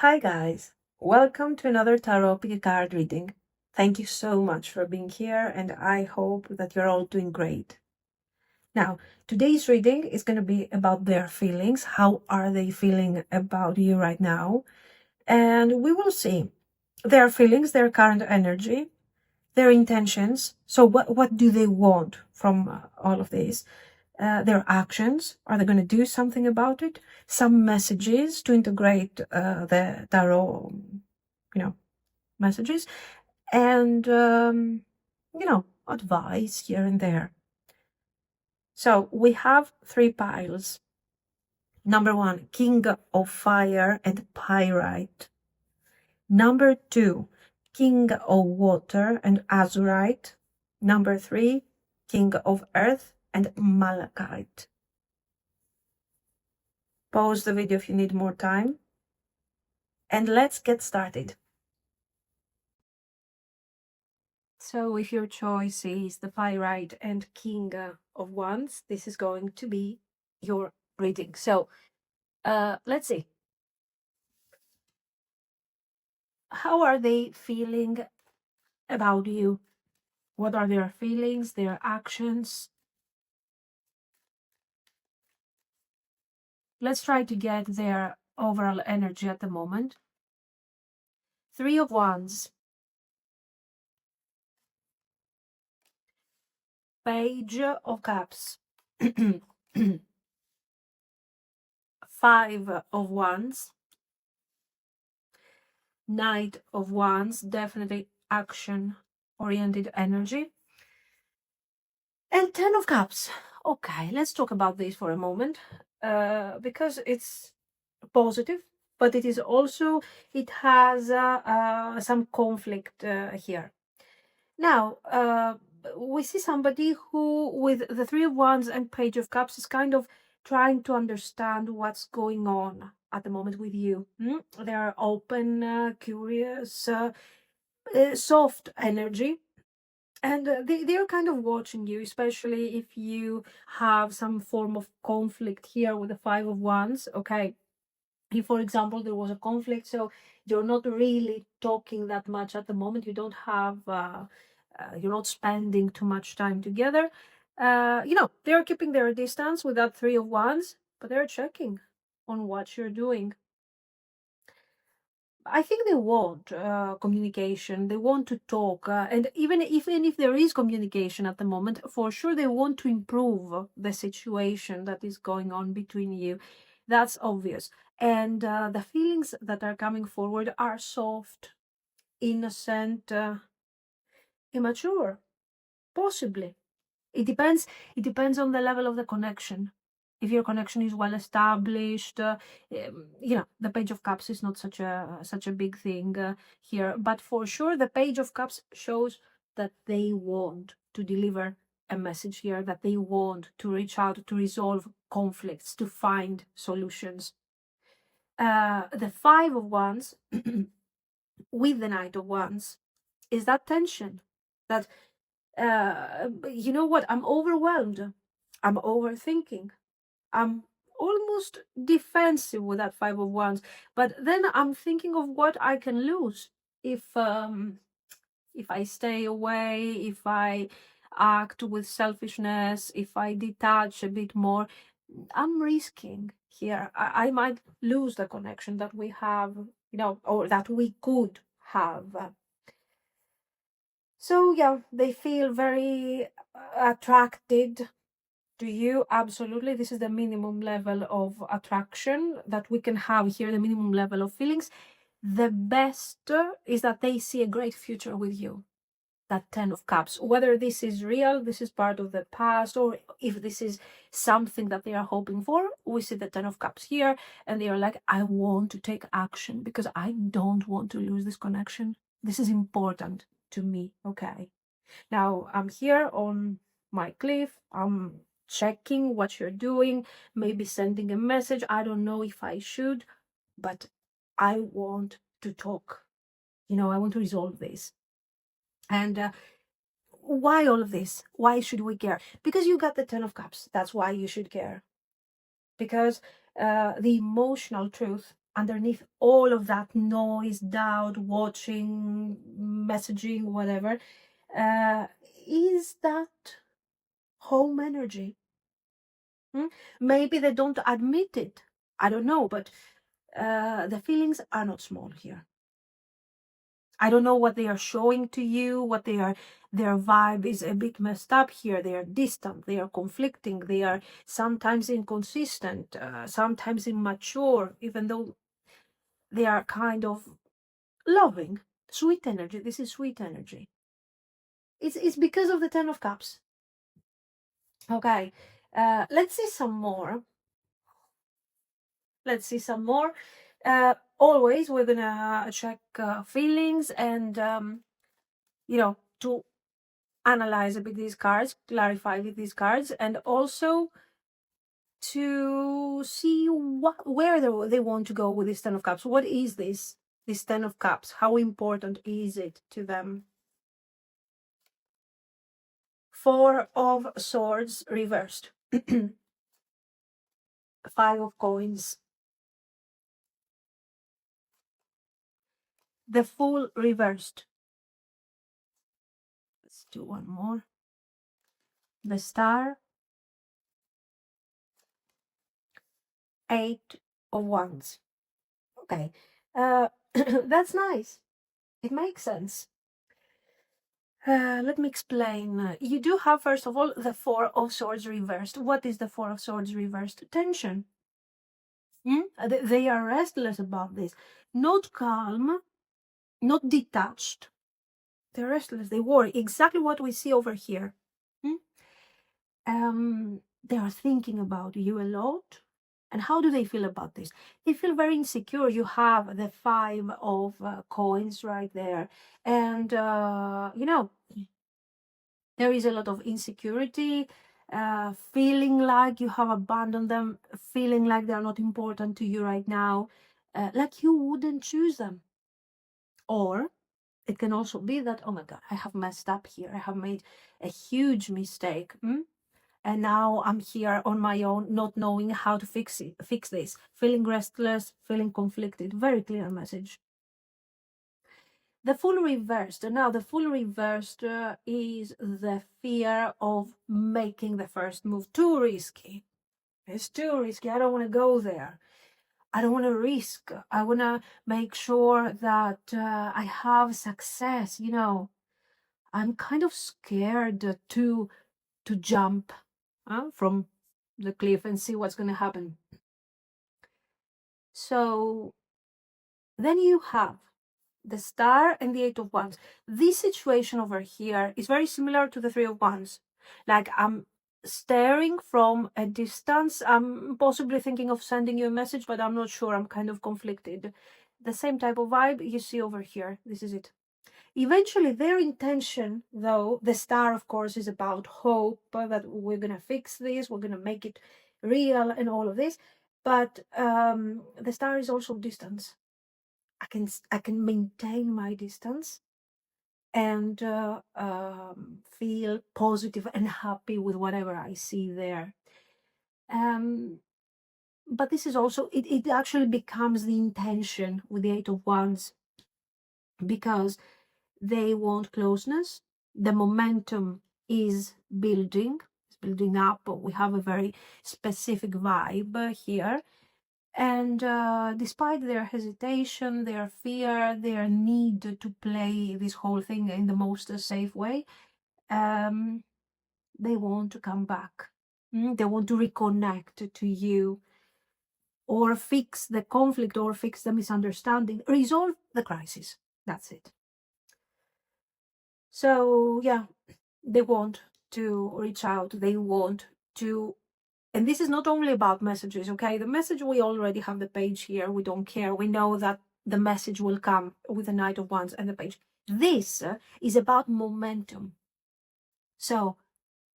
Hi guys, welcome to another tarot card reading. Thank you so much for being here and I hope that you're all doing great. Now, today's reading is going to be about their feelings. How are they feeling about you right now? And we will see their feelings, their current energy, their intentions. So what do they want from all of this? Their actions, are they going to do something about it? Some messages to integrate the tarot, messages, and advice here and there. So we have three piles. Number one, King of Fire and Pyrite. Number two, King of Water and Azurite. Number three, King of Earth and Malachite. Pause the video if you need more time. And let's get started. So if your choice is the Pyrite and King of Wands, this is going to be your reading. So let's see. How are they feeling about you? What are their feelings, their actions? Let's try to get their overall energy at the moment. Three of Wands. Page of Cups. Five of Wands. Knight of Wands, definitely action-oriented energy. And Ten of Cups. Okay, let's talk about this for a moment, because it's positive, but it is also, it has some conflict here. Now, we see somebody who, with the Three of Wands and Page of Cups, is kind of trying to understand what's going on at the moment with you. They are open, curious, soft energy. And they're kind of watching you, especially if you have some form of conflict here with the Five of Wands. Okay, if, for example, there was a conflict, so you're not really talking that much at the moment, you don't have, you're not spending too much time together. They're keeping their distance with that Three of Wands, but they're checking on what you're doing. I think they want communication. They want to talk, and even if there is communication at the moment, for sure they want to improve the situation that is going on between you. That's obvious. And the feelings that are coming forward are soft, innocent, immature, possibly. It depends. It depends on the level of the connection. If your connection is well established, the Page of Cups is not such a big thing here. But for sure, the Page of Cups shows that they want to deliver a message here, that they want to reach out to resolve conflicts, to find solutions. The Five of Wands with the Knight of Wands is that tension, that you know what, I'm overwhelmed, I'm overthinking, I'm almost defensive with that Five of Wands, but then I'm thinking of what I can lose if I stay away, if I act with selfishness, if I detach a bit more. I'm risking here. I might lose the connection that we have, or that we could have. So yeah, they feel very attracted to you. Absolutely, this is the minimum level of attraction that we can have here, the minimum level of feelings. The best is that they see a great future with you. That Ten of Cups, whether this is real, this is part of the past, or if this is something that they are hoping for, we see the Ten of Cups here, and they are like, I want to take action because I don't want to lose this connection. This is important to me. Okay, now I'm here on my cliff, I'm checking what you're doing, maybe sending a message. I don't know if I should, but I want to talk. I want to resolve this. And why all of this? Why should we care? Because you got the Ten of Cups. That's why you should care. Because the emotional truth underneath all of that noise, doubt, watching, messaging, whatever, is that home energy. Maybe they don't admit it. I don't know, but the feelings are not small here. I don't know what they are showing to you, what their vibe is a bit messed up here. They are distant, they are conflicting, they are sometimes inconsistent, sometimes immature, even though they are kind of loving. Sweet energy. This is sweet energy. It's because of the Ten of Cups. Okay, let's see some more. Let's see some more. Always we're gonna check feelings and to analyze a bit these cards, clarify with these cards, and also to see where they want to go with this Ten of Cups. What is this Ten of Cups? How important is it to them? Four of Swords reversed. Five of Coins. The Fool reversed. Let's do one more. The Star. Eight of Wands. Okay. That's nice. It makes sense. Let me explain. You do have, first of all, the Four of Swords reversed. What is the Four of Swords reversed? Tension. They are restless about this. Not calm, not detached. They're restless. They worry. Exactly what we see over here. They are thinking about you a lot. And how do they feel about this? They feel very insecure. You have the Five of Coins right there. And, there is a lot of insecurity, feeling like you have abandoned them, feeling like they're not important to you right now, like you wouldn't choose them. Or it can also be that, oh my God, I have messed up here. I have made a huge mistake. And now I'm here on my own, not knowing how to fix this, feeling restless, feeling conflicted. Very clear message. The Fool reversed. Now, the Fool reversed is the fear of making the first move. Too risky. It's too risky. I don't want to go there. I don't want to risk. I want to make sure that I have success. I'm kind of scared to jump from the cliff and see what's going to happen. So then you have the Star and the Eight of Wands. This situation over here is very similar to the Three of Wands. Like, I'm staring from a distance. I'm possibly thinking of sending you a message, but I'm not sure. I'm kind of conflicted. The same type of vibe you see over here. This is it. Eventually, their intention, though, the Star, of course, is about hope, that we're going to fix this, we're going to make it real and all of this. But the Star is also distance. I can maintain my distance and feel positive and happy with whatever I see there. But this is also, it actually becomes the intention with the Eight of Wands, because they want closeness. The momentum is building, it's building up. We have a very specific vibe here. And despite their hesitation, their fear, their need to play this whole thing in the most safe way, they want to come back. They want to reconnect to you, or fix the conflict, or fix the misunderstanding, resolve the crisis. That's it. So, yeah, they want to reach out. They want to, and this is not only about messages, okay? The message, we already have the page here. We don't care. We know that the message will come with the Knight of Wands and the page. This is about momentum. So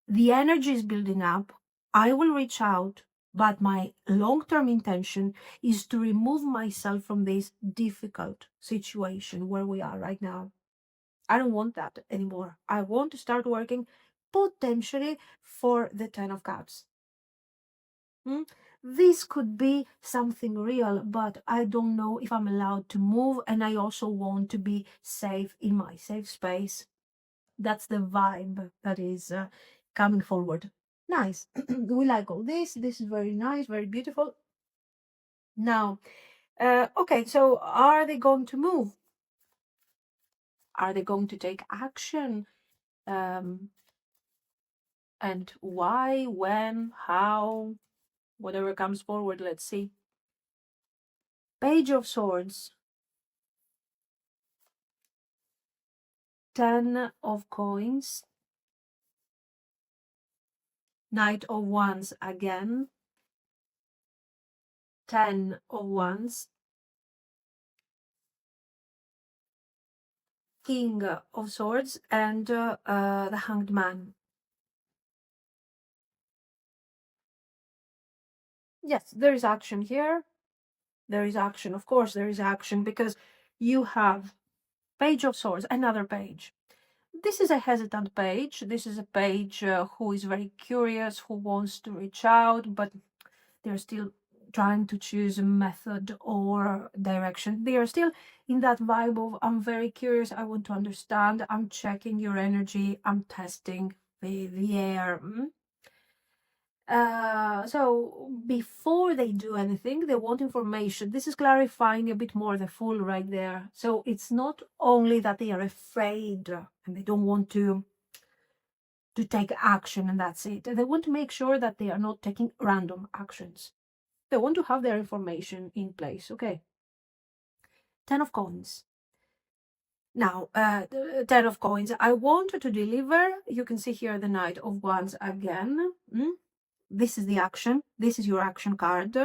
the energy is building up. I will reach out, but my long-term intention is to remove myself from this difficult situation where we are right now. I don't want that anymore. I want to start working potentially for the Ten of Cups. this could be something real, but I don't know if I'm allowed to move, and I also want to be safe in my safe space. That's the vibe that is coming forward. Nice. We like all this. This is very nice, very beautiful. Now, okay, so are they going to move? Are they going to take action? Um, and why, when, how, whatever comes forward, let's see. Page of Swords, 10 of Coins, Knight of Wands again, 10 of Wands, King of Swords, and the Hanged Man. Yes, there is action here. There is action. Of course, there is action because you have Page of Swords, another page. This is a hesitant page. This is a page who is very curious, who wants to reach out, but they're still trying to choose a method or direction. They are still in that vibe of, I'm very curious, I want to understand, I'm checking your energy, I'm testing the air. So before they do anything, they want information. This is clarifying a bit more the Fool right there. So it's not only that they are afraid and they don't want to take action and that's it. They want to make sure that they are not taking random actions. They want to have their information in place. Okay. 10 of Coins. Now, 10 of Coins. I want to deliver. You can see here the Knight of Wands again. This is the action. This is your action card.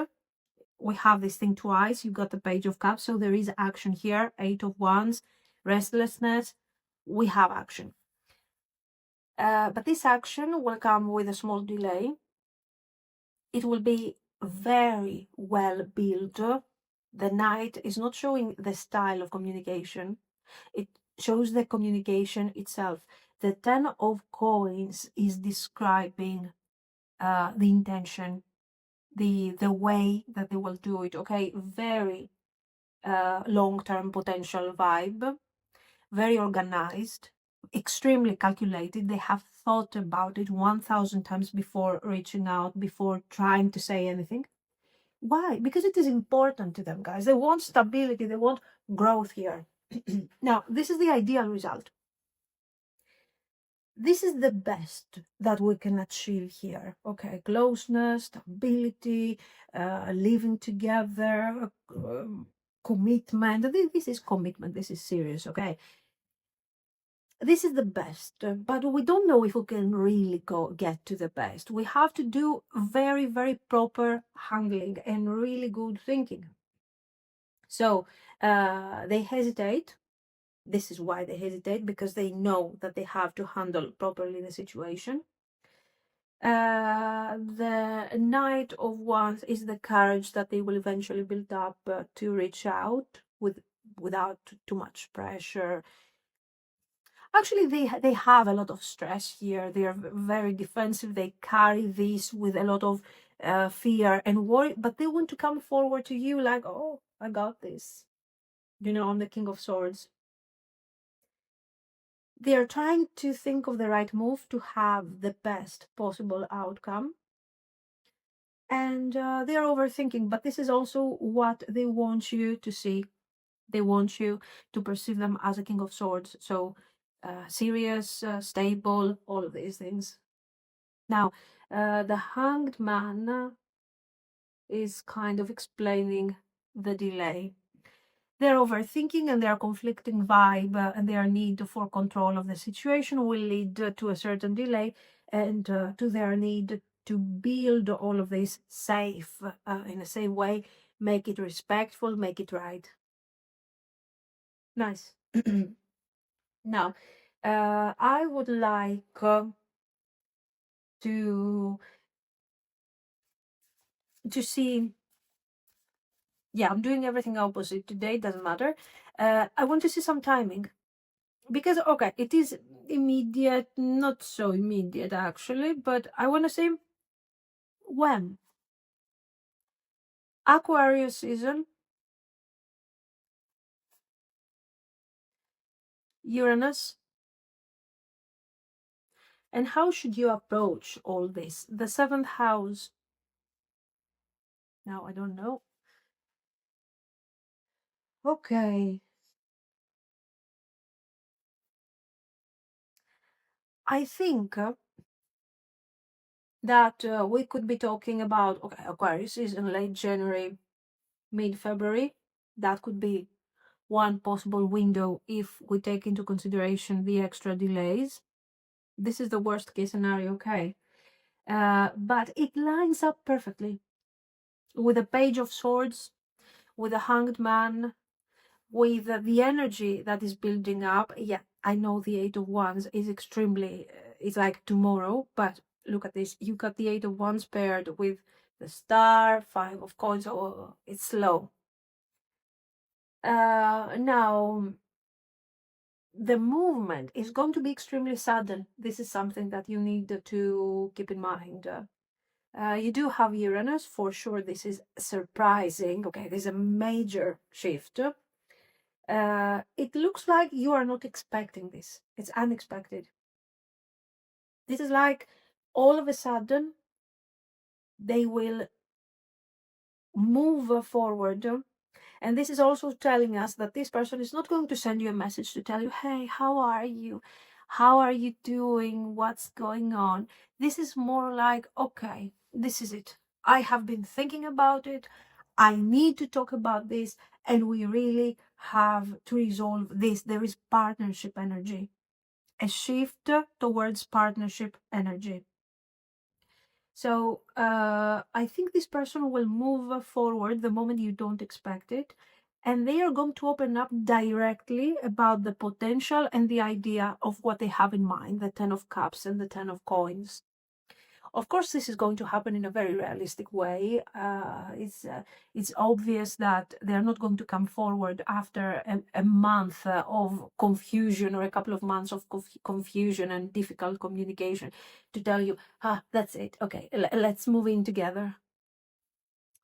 We have this thing twice. You got the Page of Cups, so there is action here. 8 of Wands, restlessness. We have action. But this action will come with a small delay. It will be very well built. The Knight is not showing the style of communication. It shows the communication itself. The 10 of Coins is describing the intention, the way that they will do it. Okay, very long-term potential vibe, very organized, extremely calculated. They have thought about it 1,000 times before reaching out, before trying to say anything. Why? Because it is important to them, guys. They want stability, they want growth here. Now, this is the ideal result. This is the best that we can achieve here. Okay, closeness, stability, living together, commitment. This is commitment. This is serious. Okay, this is the best, but we don't know if we can really get to the best. We have to do very, very proper handling and really good thinking. So they hesitate. This is why they hesitate, because they know that they have to handle properly the situation. The Knight of Wands is the courage that they will eventually build up to reach out without too much pressure. Actually, they have a lot of stress here. They are very defensive. They carry this with a lot of fear and worry, but they want to come forward to you like, oh, I got this. You know, I'm the King of Swords. They are trying to think of the right move to have the best possible outcome. And they are overthinking, but this is also what they want you to see. They want you to perceive them as a King of Swords. So serious, stable, all of these things. Now, the Hanged Man is kind of explaining the delay. Their overthinking and their conflicting vibe and their need for control of the situation will lead to a certain delay and to their need to build all of this safe in a safe way, make it respectful, make it right. Nice. Now, I would like to see. Yeah, I'm doing everything opposite today. Doesn't matter. I want to see some timing. Because okay, it is immediate, not so immediate actually, but I want to say when. Aquarius season, Uranus. And how should you approach all this? The seventh house. Now, I don't know. Okay. I think that we could be talking about, okay, Aquarius is in late January, mid-February. That could be one possible window if we take into consideration the extra delays. This is the worst case scenario, okay. But it lines up perfectly with a Page of Swords, with a Hanged Man, with the energy that is building up. Yeah, I know the Eight of Wands is extremely, it's like tomorrow, but look at this. You got the Eight of Wands paired with the Star, Five of Coins, so it's slow. Now, the movement is going to be extremely sudden. This is something that you need to keep in mind. You do have Uranus, for sure. This is surprising. Okay, there's a major shift. It looks like you are not expecting this. It's unexpected. This is like all of a sudden they will move forward. And this is also telling us that this person is not going to send you a message to tell you, hey, how are you? How are you doing? What's going on? This is more like, okay, this is it. I have been thinking about it. I need to talk about this. And we really have to resolve this. There is partnership energy, a shift towards partnership energy. So I think this person will move forward the moment you don't expect it. And they are going to open up directly about the potential and the idea of what they have in mind, the Ten of Cups and the Ten of Coins. Of course, this is going to happen in a very realistic way. It's obvious that they're not going to come forward after a month of confusion or a couple of months of confusion and difficult communication to tell you, that's it. Okay, let's move in together.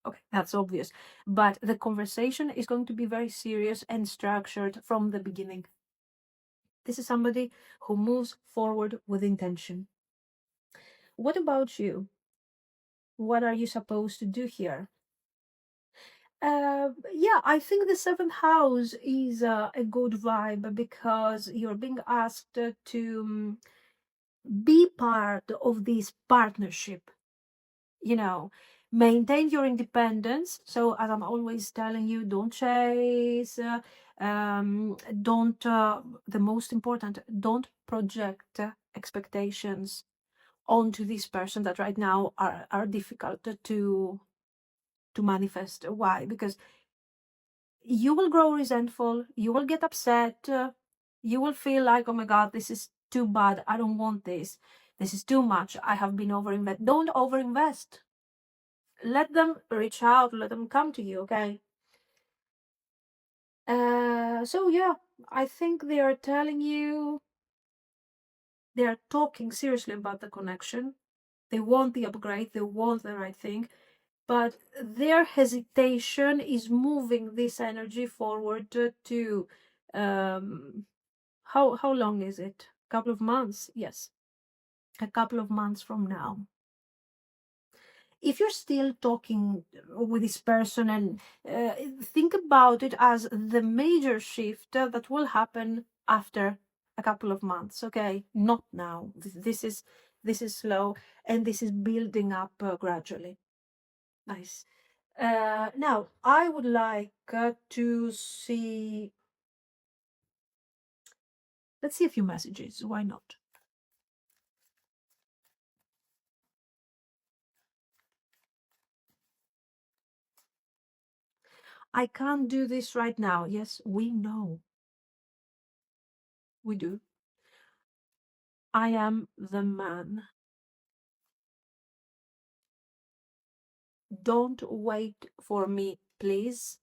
Okay, that's obvious. But the conversation is going to be very serious and structured from the beginning. This is somebody who moves forward with intention. What about you? What are you supposed to do here? Yeah, I think the seventh house is a good vibe because you're being asked to be part of this partnership. You know, maintain your independence. So, as I'm always telling you, don't chase. Don't. The most important, don't project expectations onto this person that right now are difficult to manifest. Why? Because you will grow resentful, you will get upset, you will feel like, oh my God, this is too bad, I don't want this, this is too much, I have been overinvest. Don't overinvest. Let them reach out, let them come to you, okay? So yeah, I think they are telling you, they are talking seriously about the connection. They want the upgrade, they want the right thing, but their hesitation is moving this energy forward to how long is it? A couple of months? Yes, a couple of months from now. If you're still talking with this person and think about it as the major shift that will happen after a couple of months, okay? Not now. This is slow and this is building up gradually. Nice. Now, I would like to see. Let's see a few messages. Why not? I can't do this right now. Yes, we know. We do. I am the man. Don't wait for me, please.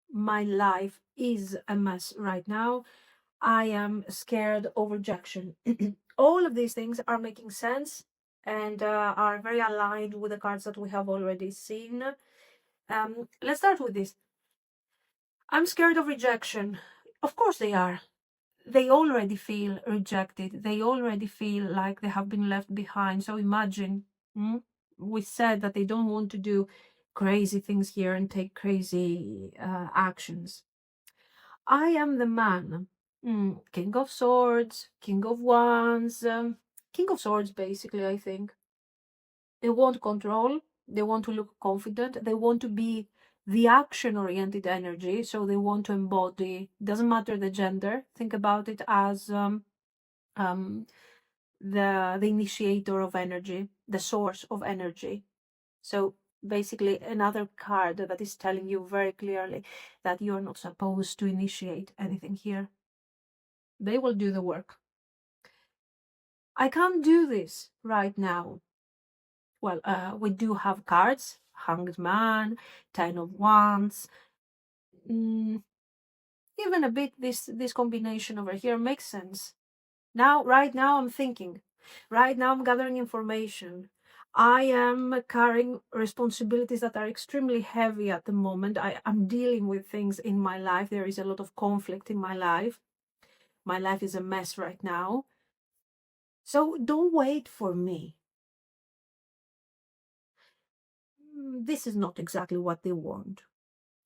My life is a mess right now. I am scared of rejection. All of these things are making sense and are very aligned with the cards that we have already seen. Let's start with this. I'm scared of rejection. Of course they are. They already feel rejected. They already feel like they have been left behind. So imagine, we said that they don't want to do crazy things here and take crazy actions. I am the man. King of Swords, King of Wands, King of Swords, basically, I think. They want control. They want to look confident. They want to be the action-oriented energy. So they want to embody, doesn't matter the gender. Think about it as um, the initiator of energy, the source of energy. So basically another card that is telling you very clearly that you're not supposed to initiate anything here. They will do the work. I can't do this right now. Well, we do have cards, Hanged Man, Ten of Wands. Even a bit this combination over here makes sense. Right now I'm thinking. Right now I'm gathering information. I am carrying responsibilities that are extremely heavy at the moment. I'm dealing with things in my life. There is a lot of conflict in my life. My life is a mess right now. So don't wait for me. This is not exactly what they want.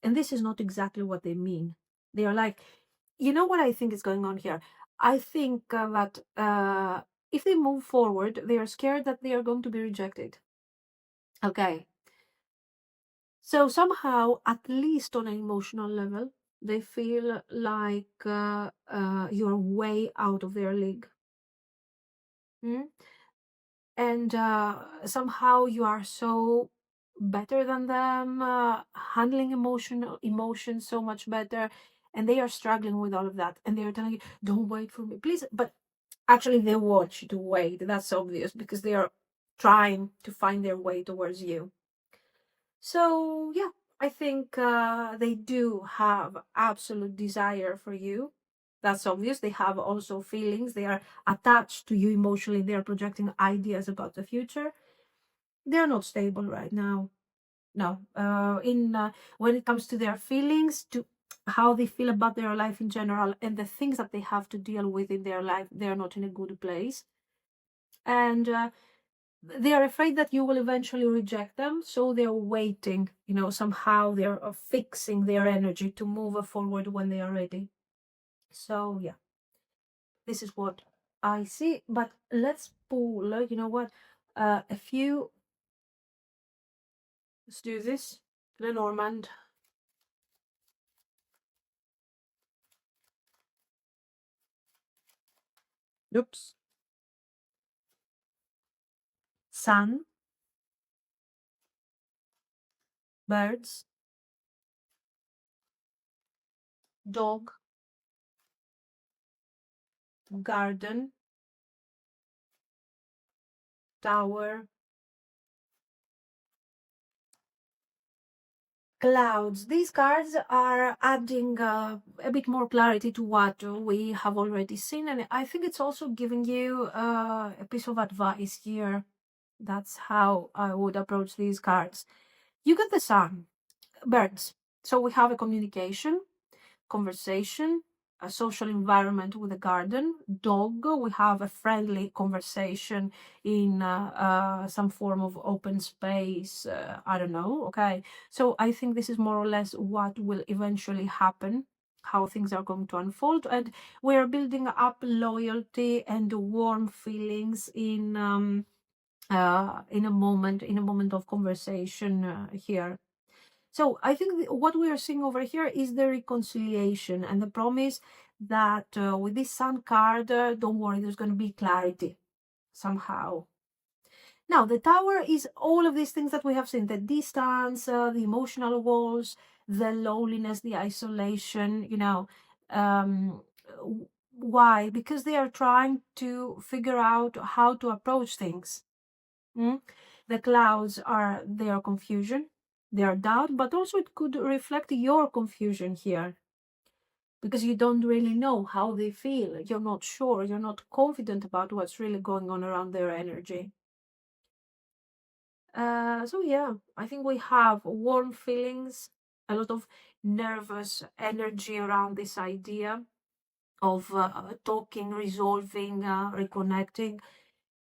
And this is not exactly what they mean. They are like, you know what I think is going on here? I think that if they move forward, they are scared that they are going to be rejected. Okay. So somehow, at least on an emotional level, they feel like you're way out of their league. And somehow you are so better than them, handling emotions so much better, and they are struggling with all of that, and they are telling you, don't wait for me, please. But actually they want you to wait. That's obvious, because they are trying to find their way towards you. So yeah, I think they do have absolute desire for you. That's obvious. They have also feelings. They are attached to you emotionally. They are projecting ideas about the future. They are not stable right now. No. In When it comes to their feelings, to how they feel about their life in general, and the things that they have to deal with in their life, they are not in a good place. And they are afraid that you will eventually reject them, so they're waiting. Somehow they're fixing their energy to move forward when they are ready. So yeah, this is what I see. But let's pull, you know what, a few. Let's do this. Lenormand. Oops. Sun, birds, dog, garden, tower, clouds. These cards are adding a bit more clarity to what we have already seen, and I think it's also giving you a piece of advice here. That's how I would approach these cards. You get the sun, birds. So we have a communication, conversation, a social environment with a garden. Dog, we have a friendly conversation in some form of open space. I don't know. Okay. So I think this is more or less what will eventually happen, how things are going to unfold. And we're building up loyalty and warm feelings in a moment of conversation here. So I think what we are seeing over here is the reconciliation and the promise that with this sun card, don't worry, there's going to be clarity somehow. Now, the tower is all of these things that we have seen, the distance, the emotional walls, the loneliness, the isolation, um, why? Because they are trying to figure out how to approach things. The clouds are their confusion, their doubt, but also it could reflect your confusion here, because you don't really know how they feel. You're not sure, you're not confident about what's really going on around their energy. So yeah, I think we have warm feelings, a lot of nervous energy around this idea of talking, resolving, reconnecting.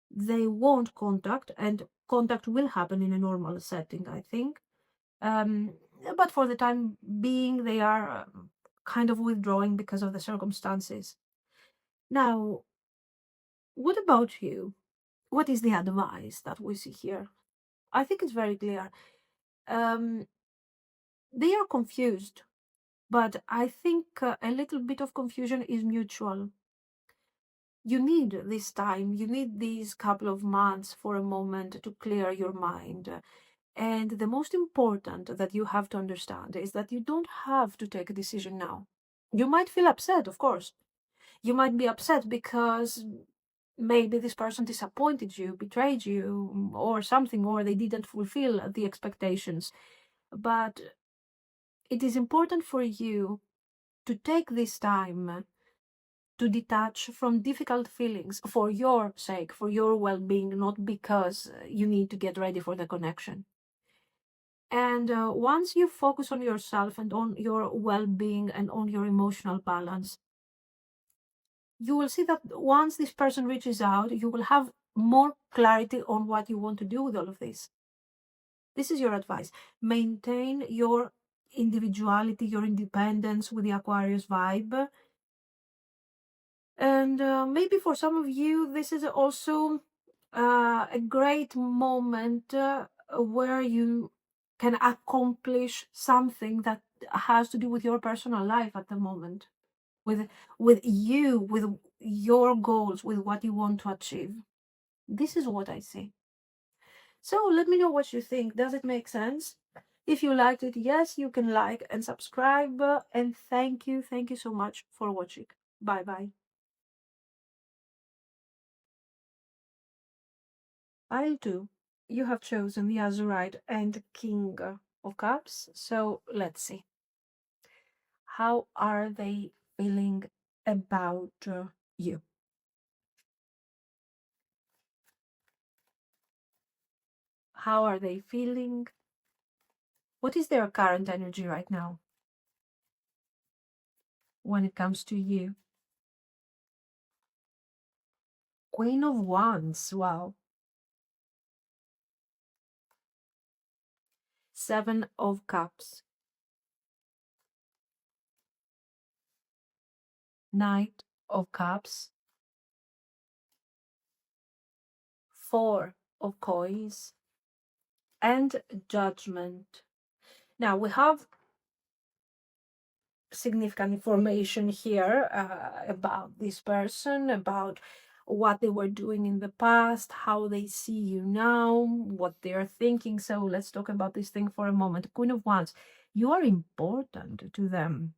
They want contact, and contact will happen in a normal setting, I think. Um, but for the time being, they are kind of withdrawing because of the circumstances. Now, what about you? What is the advice that we see here? I think it's very clear. Um, they are confused, but I think a little bit of confusion is mutual. You need this time, you need these couple of months for a moment to clear your mind. And the most important that you have to understand is that you don't have to take a decision now. You might feel upset, of course. You might be upset because maybe this person disappointed you, betrayed you, or something, or they didn't fulfill the expectations. But it is important for you to take this time to detach from difficult feelings for your sake, for your well being, not because you need to get ready for the connection. And once you focus on yourself and on your well being and on your emotional balance, you will see that once this person reaches out, you will have more clarity on what you want to do with all of this. This is your advice. Maintain your individuality, your independence with the Aquarius vibe. And maybe for some of you, this is also a great moment where you can accomplish something that has to do with your personal life at the moment, with you, with your goals, with what you want to achieve. This is what I see. So let me know what you think. Does it make sense? If you liked it, yes, you can like and subscribe. And thank you so much for watching. Bye bye. I'll do. You have chosen the Azurite and King of Cups. So let's see. How are they feeling about you? How are they feeling? What is their current energy right now when it comes to you? Queen of Wands. Wow. Seven of Cups. Knight of Cups. Four of Coins. And Judgment. Now we have significant information here about this person, about what they were doing in the past, how they see you now, what they're thinking. So let's talk about this thing for a moment. Queen of Wands, you are important to them.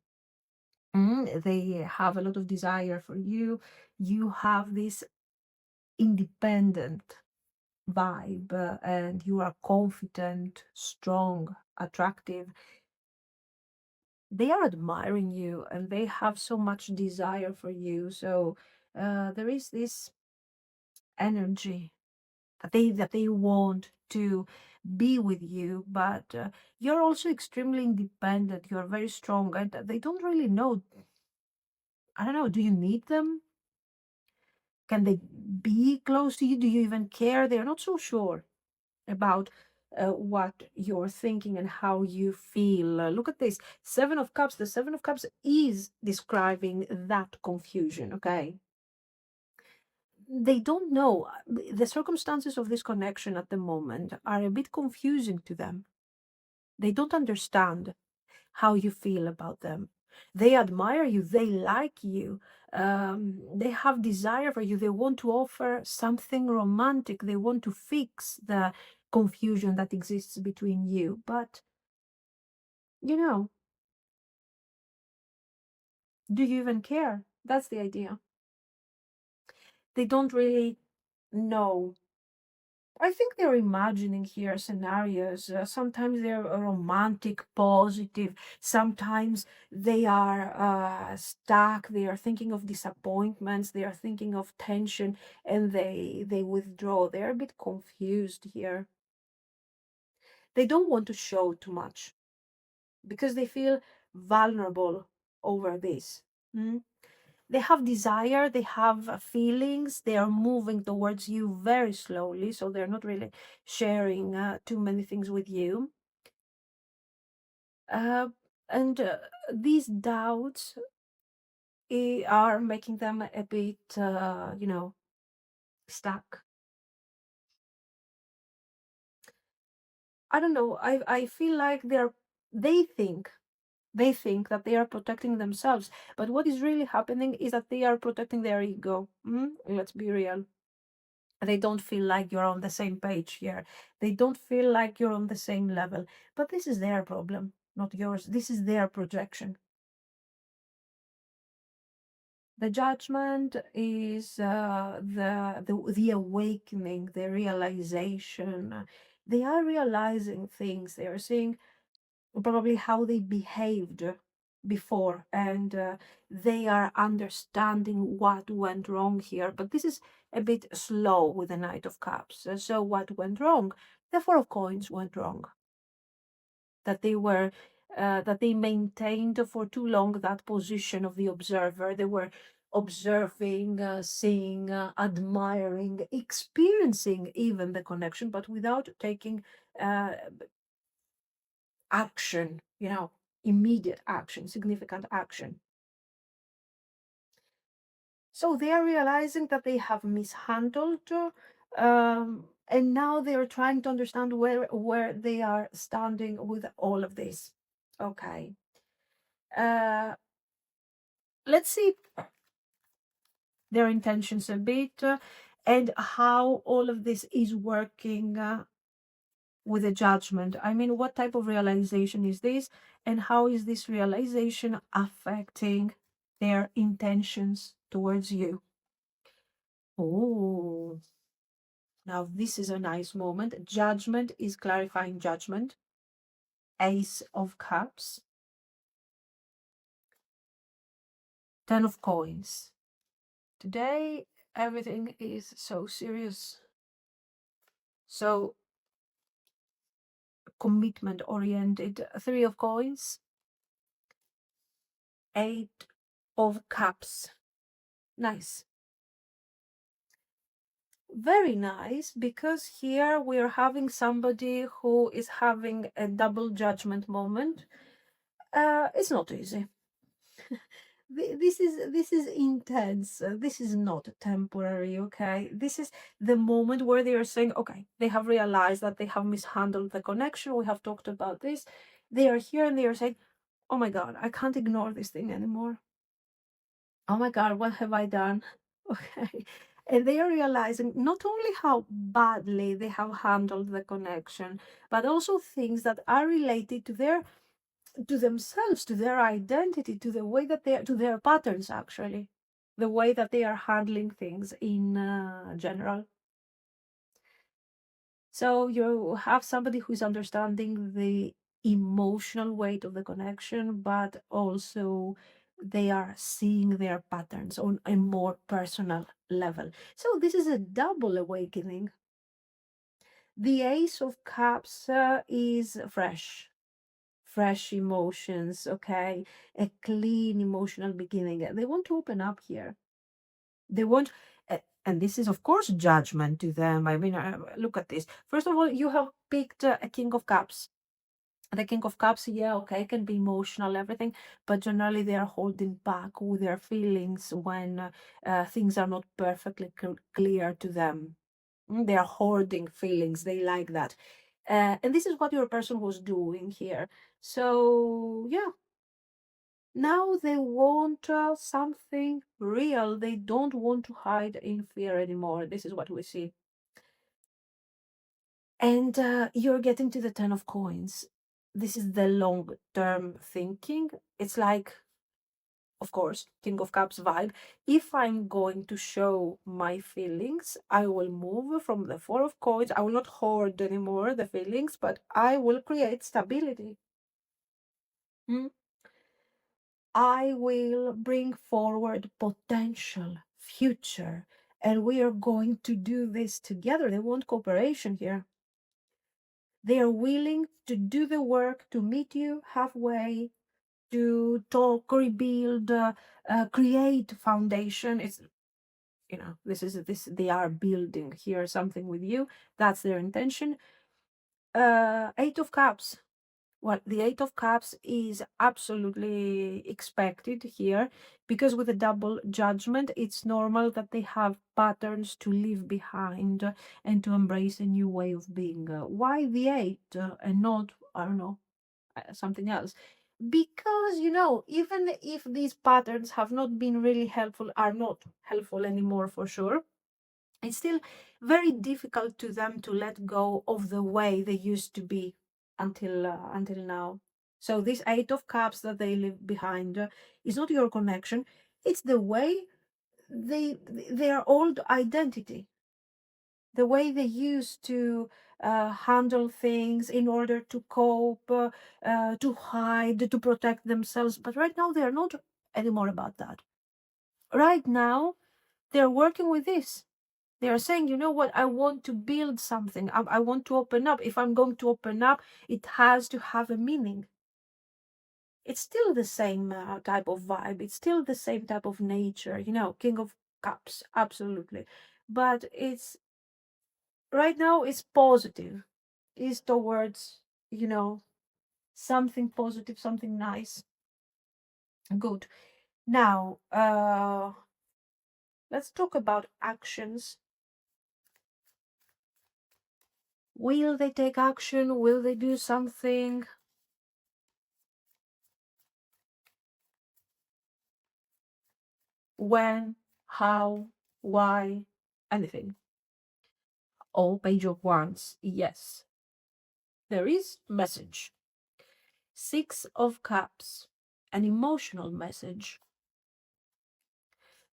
They have a lot of desire for you. You have this independent vibe, and you are confident, strong, attractive. They are admiring you and they have so much desire for you. So there is this energy that they want to be with you, but you're also extremely independent. You're very strong, and they don't really know. I don't know. Do you need them? Can they be close to you? Do you even care? They're not so sure about what you're thinking and how you feel. Look at this Seven of Cups. The Seven of Cups is describing that confusion, okay? They don't know. The circumstances of this connection at the moment are a bit confusing to them. They don't understand how you feel about them. They admire you, they like you, they have desire for you, they want to offer something romantic, they want to fix the confusion that exists between you. But, you know, do you even care? That's the idea. They don't really know. I think they're imagining here scenarios. Sometimes they're romantic, positive. Sometimes they are stuck. They are thinking of disappointments. They are thinking of tension, and they withdraw. They're a bit confused here. They don't want to show too much because they feel vulnerable over this. Mm? They have desire, they have feelings, they are moving towards you very slowly, so they're not really sharing too many things with you. Uh, and these doubts are making them a bit, stuck. I don't know. I feel like they think they think that they are protecting themselves, but what is really happening is that they are protecting their ego. Let's be real. They don't feel like you're on the same page here. They don't feel like you're on the same level. But this is their problem, not yours. This is their projection. The judgment is the awakening, the realization. They are realizing things. They are seeing probably how they behaved before, and they are understanding what went wrong here. But this is a bit slow with the Knight of Cups. So what went wrong? The Four of Coins went wrong. That they maintained for too long that position of the observer. They were observing, seeing, admiring, experiencing even the connection, but without taking uh, action, immediate action, significant action. So they are realizing that they have mishandled, and now they are trying to understand where they are standing with all of this. Okay. Uh, let's see their intentions a bit, and how all of this is working with a judgment. I mean, what type of realization is this, and how is this realization affecting their intentions towards you? Oh, now this is a nice moment. Judgment is clarifying judgment. Ace of Cups. Ten of Coins. Today, everything is so serious, so commitment oriented. Three of Coins. Eight of Cups. Nice. Very nice, because here we're having somebody who is having a double judgment moment. It's not easy. This is intense. This is not temporary, okay? This is the moment where they are saying, okay, they have realized that they have mishandled the connection. We have talked about this. They are here and they are saying, oh my God, I can't ignore this thing anymore. Oh my God, what have I done? Okay. And they are realizing not only how badly they have handled the connection, but also things that are related to themselves, to their identity, to the way that to their patterns, actually, the way that they are handling things in general. So you have somebody who is understanding the emotional weight of the connection, but also they are seeing their patterns on a more personal level. So this is a double awakening. The Ace of Cups is fresh emotions, okay? A clean emotional beginning. They want to open up here. They want, and this is, of course, judgment to them. I mean, look at this. First of all, you have picked a King of Cups. The King of Cups, yeah, okay, can be emotional, everything, but generally they are holding back with their feelings when things are not perfectly clear to them. They are hoarding feelings. They like that. And this is what your person was doing here. So, yeah, now they want something real. They don't want to hide in fear anymore. This is what we see. And you're getting to the Ten of Coins. This is the long-term thinking. It's like, of course, King of Cups vibe. If I'm going to show my feelings, I will move from the Four of Coins. I will not hoard anymore the feelings, but I will create stability. Hmm? I will bring forward potential, future, and we are going to do this together. They want cooperation here. They are willing to do the work, to meet you halfway, to talk, rebuild, create foundation. It's, this they are building here something with you. That's their intention. Eight of Cups. Well, the Eight of Cups is absolutely expected here, because with a double judgment, it's normal that they have patterns to leave behind and to embrace a new way of being. Why the Eight and not, I don't know, something else? Because, even if these patterns have not been really helpful, are not helpful anymore for sure, it's still very difficult to them to let go of the way they used to be until now. So this Eight of Cups that they leave behind is not your connection. It's the way they their old identity, the way they used to handle things in order to cope, to hide, to protect themselves. But right now, they're not anymore about that. Right now, they're working with this. They are saying, you know what, I want to build something. I want to open up. If I'm going to open up, it has to have a meaning. It's still the same type of vibe. It's still the same type of nature, King of Cups, absolutely. But it's right now, it's positive. It's towards, something positive, something nice. Good. Now, let's talk about actions. Will they take action? Will they do something? When, how, why, anything. Oh, Page of Wands, yes. There is message. Six of Cups, an emotional message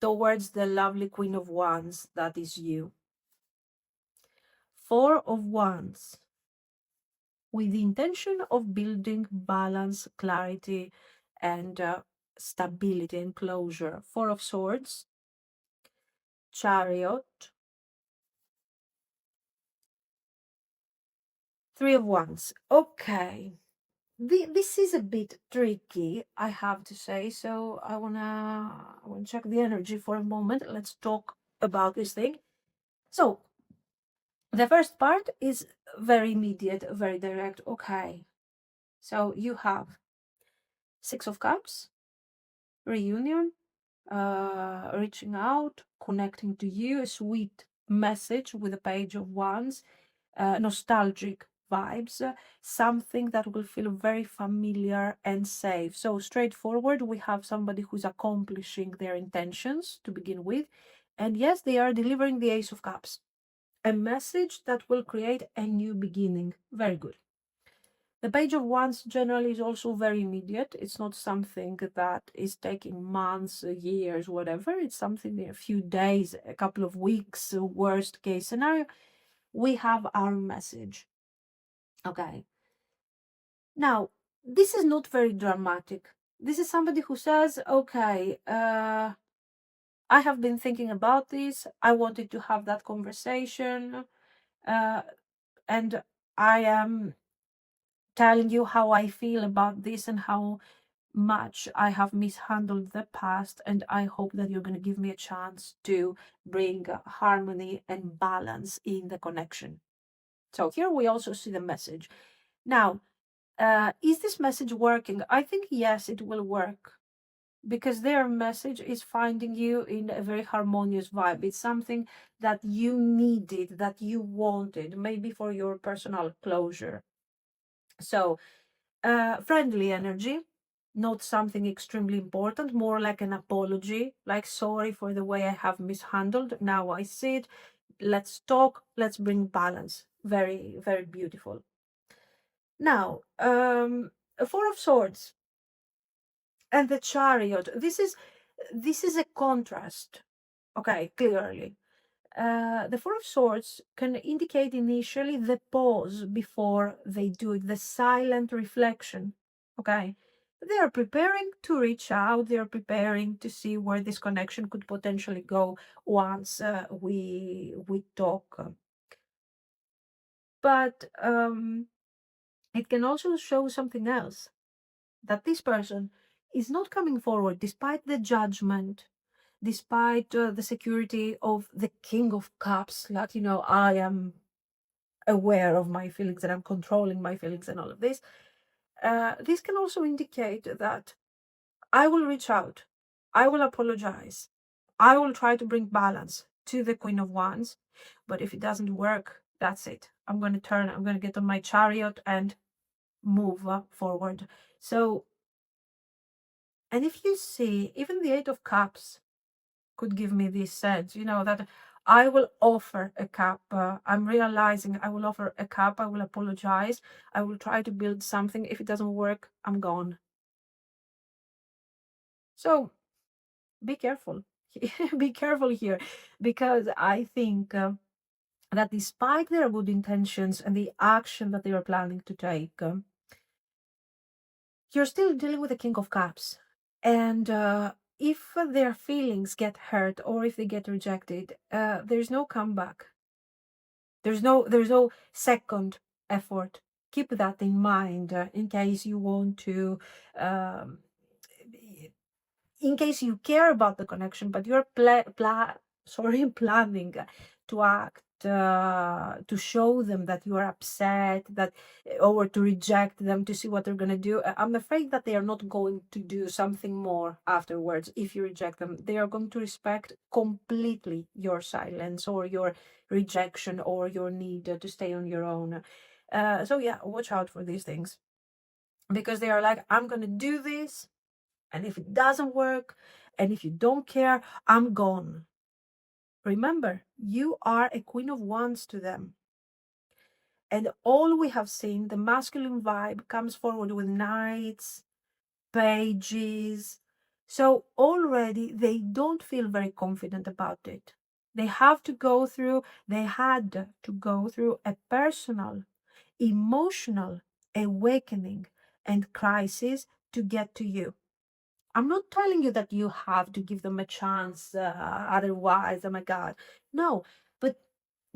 towards the lovely Queen of Wands that is you. Four of Wands, with the intention of building balance, clarity, and stability and closure. Four of Swords, Chariot, Three of Wands. Okay. This is a bit tricky, I have to say. So I wanna check the energy for a moment. Let's talk about this thing. So the first part is very immediate, very direct. Okay. So you have Six of Cups, reunion, reaching out, connecting to you, a sweet message with a Page of Wands, nostalgic vibes, something that will feel very familiar and safe. So straightforward, we have somebody who's accomplishing their intentions to begin with. And yes, they are delivering the Ace of Cups, a message that will create a new beginning. Very good. The Page of Wands generally is also very immediate. It's not something that is taking months, years, whatever. It's something in a few days, a couple of weeks, worst case scenario. We have our message. Okay. Now, this is not very dramatic. This is somebody who says, okay, I have been thinking about this. I wanted to have that conversation. And I am telling you how I feel about this and how much I have mishandled the past. And I hope that you're going to give me a chance to bring harmony and balance in the connection. So here we also see the message. Now, is this message working? I think yes, it will work, because their message is finding you in a very harmonious vibe. It's something that you needed, that you wanted, maybe for your personal closure. So, friendly energy, not something extremely important, more like an apology, like sorry for the way I have mishandled. Now I see it. Let's talk. Let's bring balance. Very, very beautiful. Now, a Four of Swords and the Chariot. This is a contrast. Okay, clearly. The Four of Swords can indicate initially the pause before they do it, the silent reflection. Okay, they are preparing to reach out. They are preparing to see where this connection could potentially go once we talk. But it can also show something else, that this person is not coming forward despite the judgment, despite the security of the King of Cups, like, I am aware of my feelings and I'm controlling my feelings and all of this. This can also indicate that I will reach out, I will apologize, I will try to bring balance to the Queen of Wands, but if it doesn't work, that's it. I'm going to turn, I'm going to get on my chariot and move forward. So, and if you see, even the Eight of Cups could give me this sense, that I will offer a cup. I'm realizing I will offer a cup. I will apologize. I will try to build something. If it doesn't work, I'm gone. So be careful. Be careful here, because I think that despite their good intentions and the action that they are planning to take, you're still dealing with the King of Cups. And if their feelings get hurt or if they get rejected, there's no comeback. There's no second effort. Keep that in mind in case you want to, um, in case you care about the connection, but you're planning to act, to show them that you are upset, that or to reject them to see what they're going to do. I'm afraid that they are not going to do something more afterwards. If you reject them, they are going to respect completely your silence or your rejection or your need to stay on your own. So yeah, watch out for these things, because they are like, I'm going to do this, and if it doesn't work, and if you don't care, I'm gone. Remember, you are a Queen of Wands to them. And all we have seen, the masculine vibe comes forward with knights, pages. So already they don't feel very confident about it. They had to go through a personal, emotional awakening and crisis to get to you. I'm not telling you that you have to give them a chance, otherwise, oh my God. No, but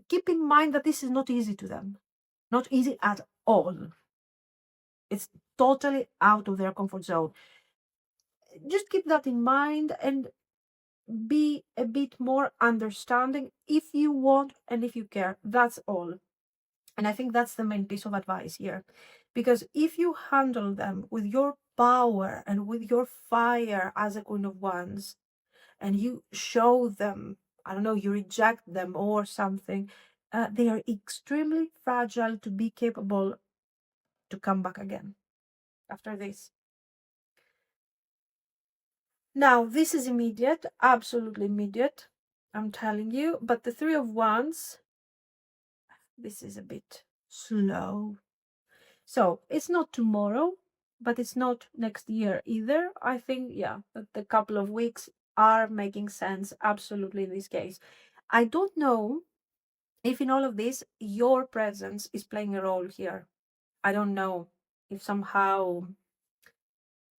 keep in mind that this is not easy to them. Not easy at all. It's totally out of their comfort zone. Just keep that in mind and be a bit more understanding if you want and if you care. That's all. And I think that's the main piece of advice here. Because if you handle them with your power and with your fire as a Queen of Wands, and you show them, I don't know, you reject them or something, they are extremely fragile to be capable to come back again after this. Now, this is immediate, absolutely immediate, I'm telling you, but the Three of Wands, this is a bit slow. So it's not tomorrow, but it's not next year either. I think, yeah, that the couple of weeks are making sense absolutely in this case. I don't know if in all of this your presence is playing a role here. I don't know if somehow,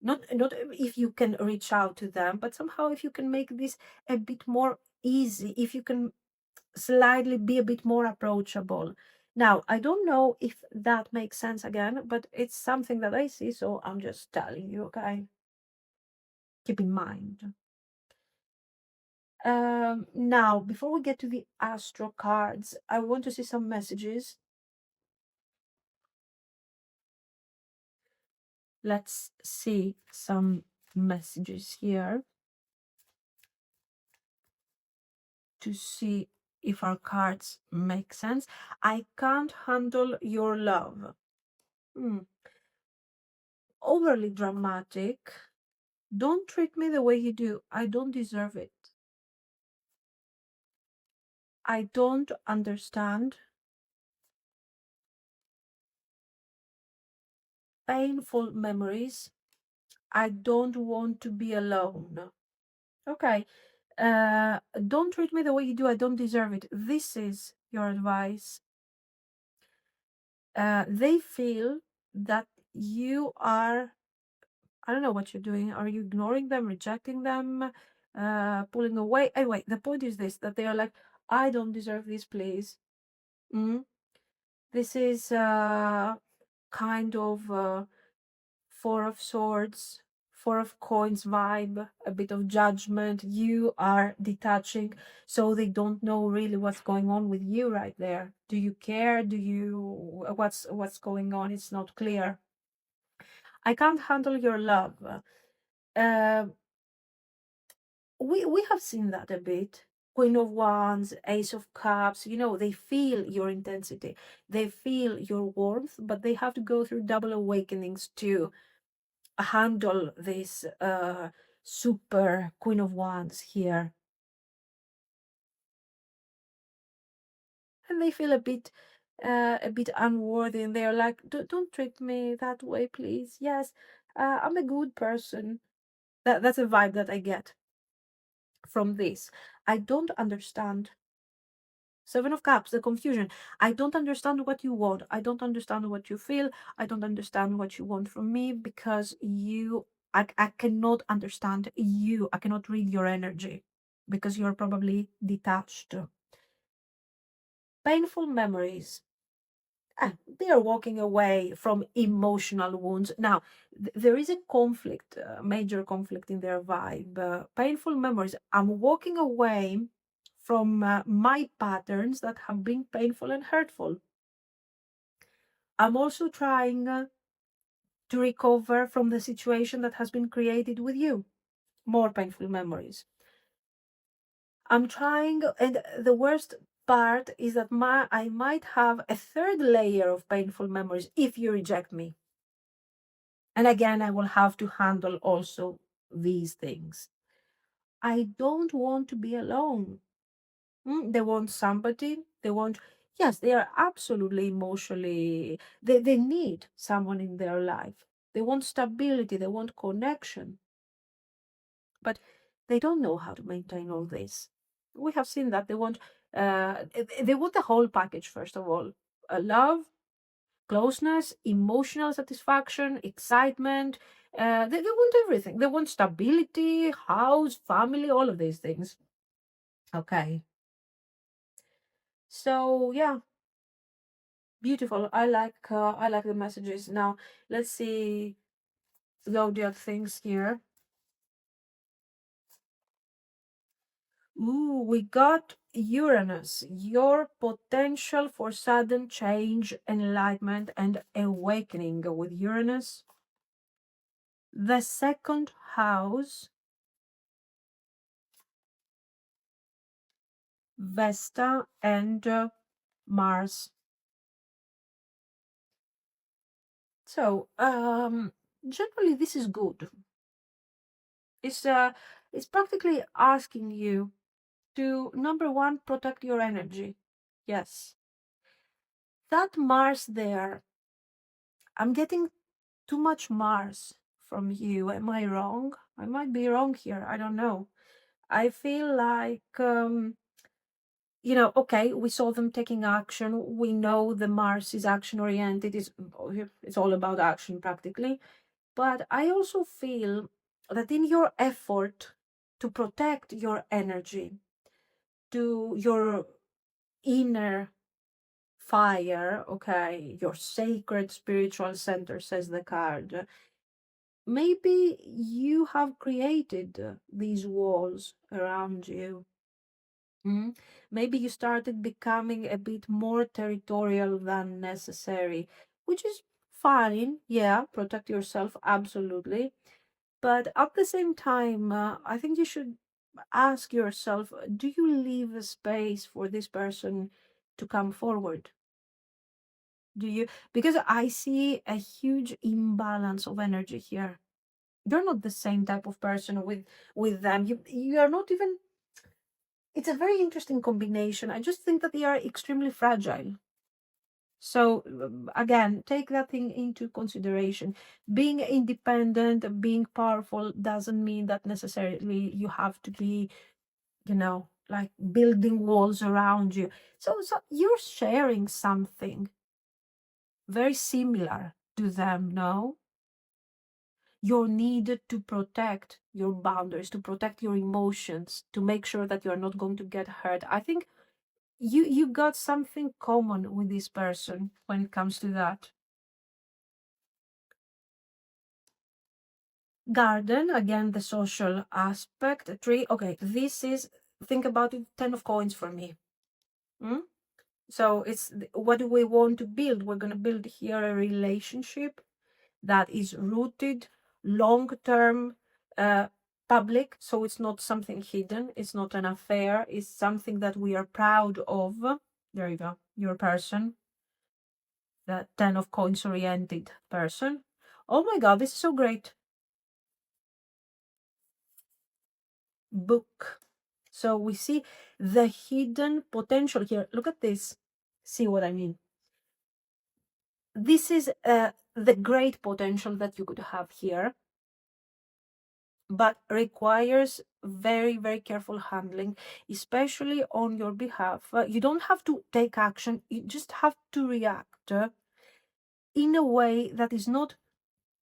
not if you can reach out to them, but somehow if you can make this a bit more easy, if you can slightly be a bit more approachable. Now, I don't know if that makes sense again, but it's something that I see, so I'm just telling you, okay? Keep in mind. Now, before we get to the astro cards, I want to see some messages. Let's see some messages here to see if our cards make sense. I can't handle your love. Overly dramatic. Don't treat me the way you do. I don't deserve it. I don't understand. Painful memories. I don't want to be alone. Okay. Don't treat me the way you do. I don't deserve it. This is your advice. They feel that you are, I don't know what you're doing. Are you ignoring them, rejecting them, pulling away? Anyway, the point is this, that they are like, I don't deserve this, please. Mm? This is kind of Four of Swords, Four of Coins vibe, a bit of judgment. You are detaching, so they don't know really what's going on with you right there. Do you care? Do you what's going on? It's not clear. I can't handle your love. Uh, we have seen that a bit. Queen of Wands, Ace of Cups, they feel your intensity, they feel your warmth, but they have to go through double awakenings to handle this super Queen of Wands here. And they feel a bit unworthy, and they're like, don't treat me that way, please. Yes, I'm a good person. That's a vibe that I get from this. I don't understand. Seven of Cups, the confusion. I don't understand what you want. I don't understand what you feel. I don't understand what you want from me because I cannot understand you. I cannot read your energy because you're probably detached. Painful memories. They are walking away from emotional wounds. Now, there is a conflict, major conflict in their vibe. Painful memories. I'm walking away from my patterns that have been painful and hurtful. I'm also trying to recover from the situation that has been created with you. More painful memories. I'm trying, and the worst part is that I might have a third layer of painful memories if you reject me. And again, I will have to handle also these things. I don't want to be alone. They want somebody. Yes, they are absolutely emotionally, they need someone in their life. They want stability, they want connection. But they don't know how to maintain all this. We have seen that they want the whole package, first of all. Love, closeness, emotional satisfaction, excitement. They want everything. They want stability, house, family, all of these things. Okay. So yeah, beautiful. I like the messages. Now let's see zodiac things here. Ooh, we got Uranus, your potential for sudden change, enlightenment, and awakening with Uranus. The second house, Vesta, and Mars. So, generally, this is good. It's uh, it's practically asking you to, number one, protect your energy. Yes, that Mars there. I'm getting too much Mars from you. Am I wrong? I might be wrong here. I don't know. I feel like okay, we saw them taking action. We know the Mars is action oriented. It's all about action practically. But I also feel that in your effort to protect your energy, to your inner fire, okay, your sacred spiritual center, says the card, maybe you have created these walls around you. Maybe you started becoming a bit more territorial than necessary, which is fine. Yeah, protect yourself, absolutely. But at the same time, I think you should ask yourself, do you leave a space for this person to come forward? Do you? Because I see a huge imbalance of energy here. You're not the same type of person with them. You are not even. It's a very interesting combination. I just think that they are extremely fragile. So again, take that thing into consideration. Being independent, being powerful doesn't mean that necessarily you have to be, like building walls around you. So you're sharing something very similar to them, no? You're needed to protect your boundaries, to protect your emotions, to make sure that you're not going to get hurt. I think you got something common with this person when it comes to that. Garden, again, the social aspect. Tree, okay, this is, think about it, 10 of coins for me. Mm? So it's, what do we want to build? We're going to build here a relationship that is rooted, long-term, public. So it's not something hidden. It's not an affair. It's something that we are proud of. There you go. Your person, the 10 of coins oriented person. Oh my God, this is so great. Book. So we see the hidden potential here. Look at this. See what I mean? This is the great potential that you could have here, but requires very, very careful handling, especially on your behalf. You don't have to take action. You just have to react in a way that is not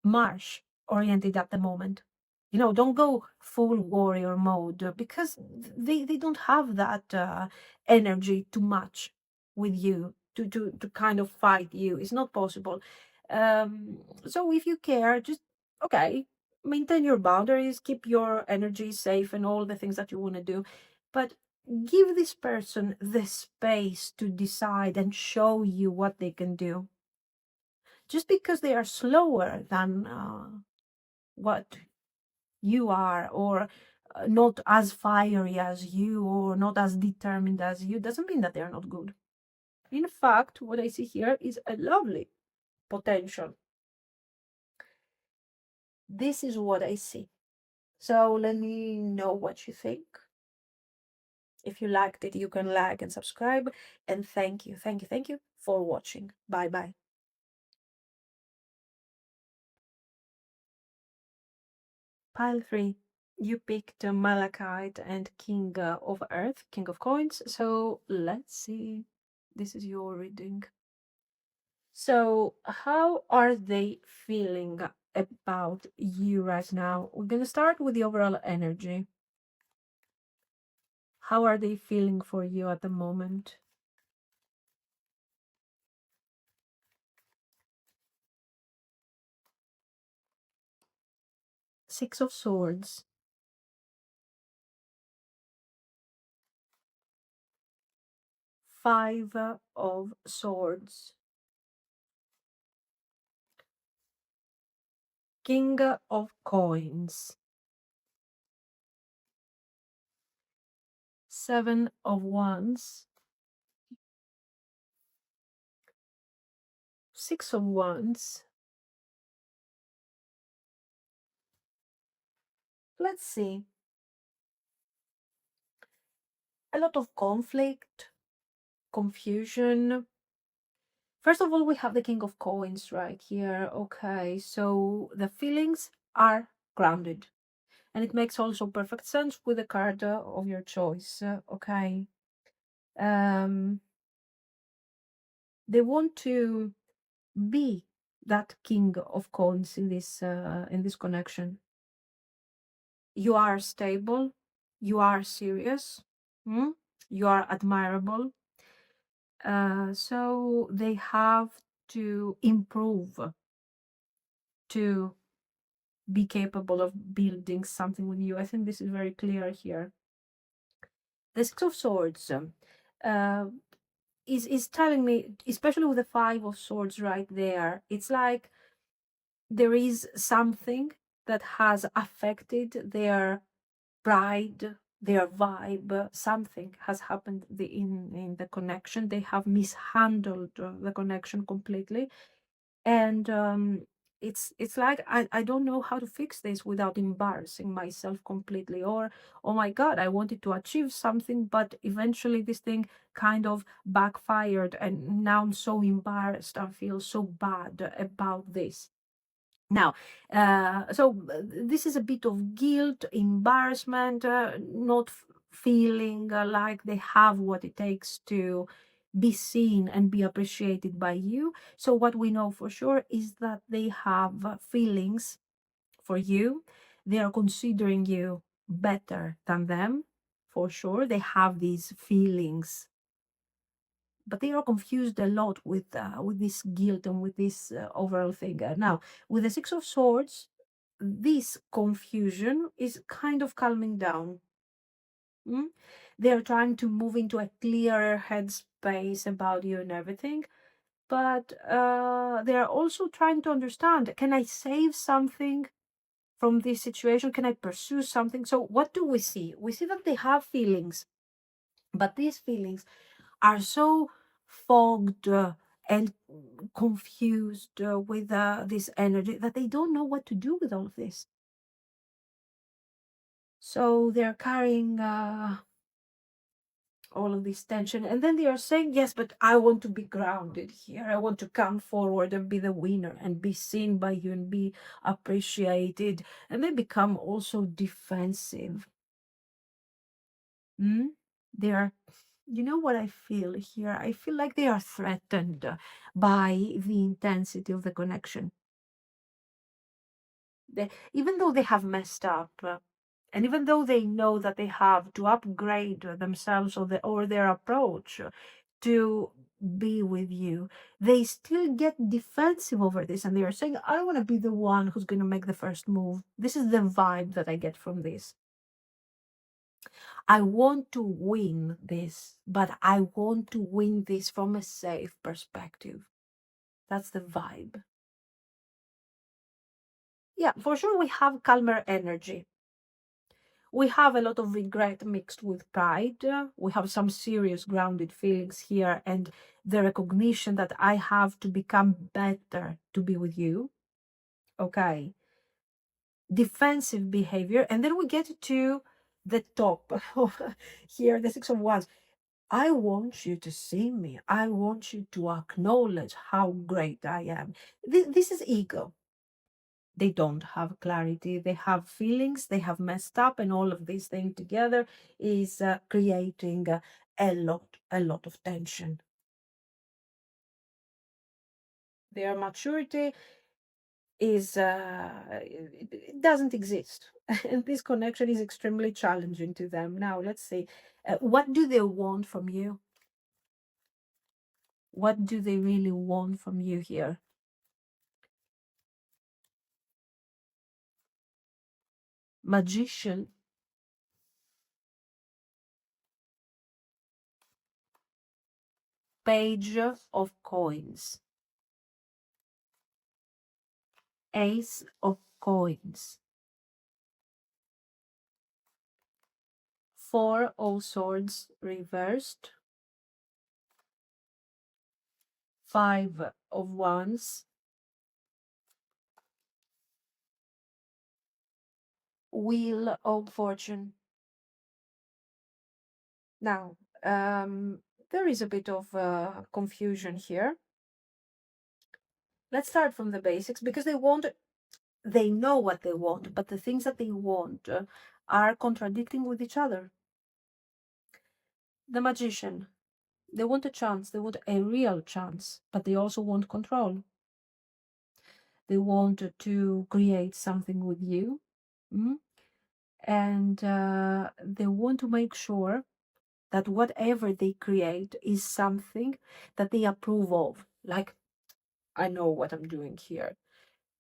marsh oriented at the moment. You know, don't go full warrior mode because they don't have that energy to match with you, to kind of fight you. It's not possible. So if you care, just okay, maintain your boundaries, keep your energy safe and all the things that you want to do, but give this person the space to decide and show you what they can do. Just because they are slower than what you are, or not as fiery as you, or not as determined as you, doesn't mean that they're not good. In fact, what I see here is a lovely potential. This is what I see. So let me know what you think. If you liked it, you can like and subscribe. And thank you, thank you, thank you for watching. Bye bye. Pile 3. You picked Malachite and King of Earth, King of Coins. So let's see. This is your reading. So, how are they feeling about you right now? We're going to start with the overall energy. How are they feeling for you at the moment? Six of Swords. Five of Swords. King of Coins. Seven of Wands. Six of Wands. Let's see. A lot of conflict, confusion. First of all, we have the King of Coins right here. Okay, so the feelings are grounded. And it makes also perfect sense with the card of your choice. Okay. They want to be that King of Coins in this connection. You are stable. You are serious. Hmm? You are admirable. So they have to improve to be capable of building something with you. I think this is very clear here. The Six of Swords uh, is telling me, especially with the Five of Swords right there, it's like there is something that has affected their pride, their vibe. Something has happened in the connection. They have mishandled the connection completely, and it's like I don't know how to fix this without embarrassing myself completely, or oh my God, I wanted to achieve something, but eventually this thing kind of backfired, and now I'm so embarrassed. I feel so bad about this. Now, this is a bit of guilt, embarrassment, not feeling like they have what it takes to be seen and be appreciated by you. So, what we know for sure is that they have feelings for you. They are considering you better than them, for sure. They have these feelings, but they are confused a lot with this guilt and with this overall thing. Now, with the Six of Swords, this confusion is kind of calming down. They're trying to move into a clearer headspace about you and everything, but they're also trying to understand, can I save something from this situation? Can I pursue something? So what do we see? We see that they have feelings, but these feelings are so fogged and confused with this energy that they don't know what to do with all of this. So they're carrying all of this tension, and then they are saying, yes, but I want to be grounded here. I want to come forward and be the winner and be seen by you and be appreciated. And they become also defensive. They are, you know what I feel here? I feel like they are threatened by the intensity of the connection. Even though they have messed up, and even though they know that they have to upgrade themselves or their approach to be with you, they still get defensive over this, and they are saying, I want to be the one who's going to make the first move. This is the vibe that I get from this. I want to win this, but I want to win this from a safe perspective. That's the vibe. Yeah, for sure we have calmer energy. We have a lot of regret mixed with pride. We have some serious grounded feelings here, and the recognition that I have to become better to be with you. Okay. Defensive behavior. And then we get to the top here, the Six of Wands. I want you to see me. I want you to acknowledge how great I am. This is ego. They don't have clarity. They have feelings. They have messed up, and all of these things together is creating a lot of tension. Their maturity is it doesn't exist, and this connection is extremely challenging to them. Now, let's see, what do they want from you? What do they really want from you here? Magician, Page of Coins, Ace of Coins, Four of Swords reversed, Five of Wands, Wheel of Fortune. Now, there is a bit of confusion here. Let's start from the basics, because they know what they want, but the things that they want are contradicting with each other. The Magician, they want a chance, they want a real chance, but they also want control. They want to create something with you, and they want to make sure that whatever they create is something that they approve of. Like, I know what I'm doing here.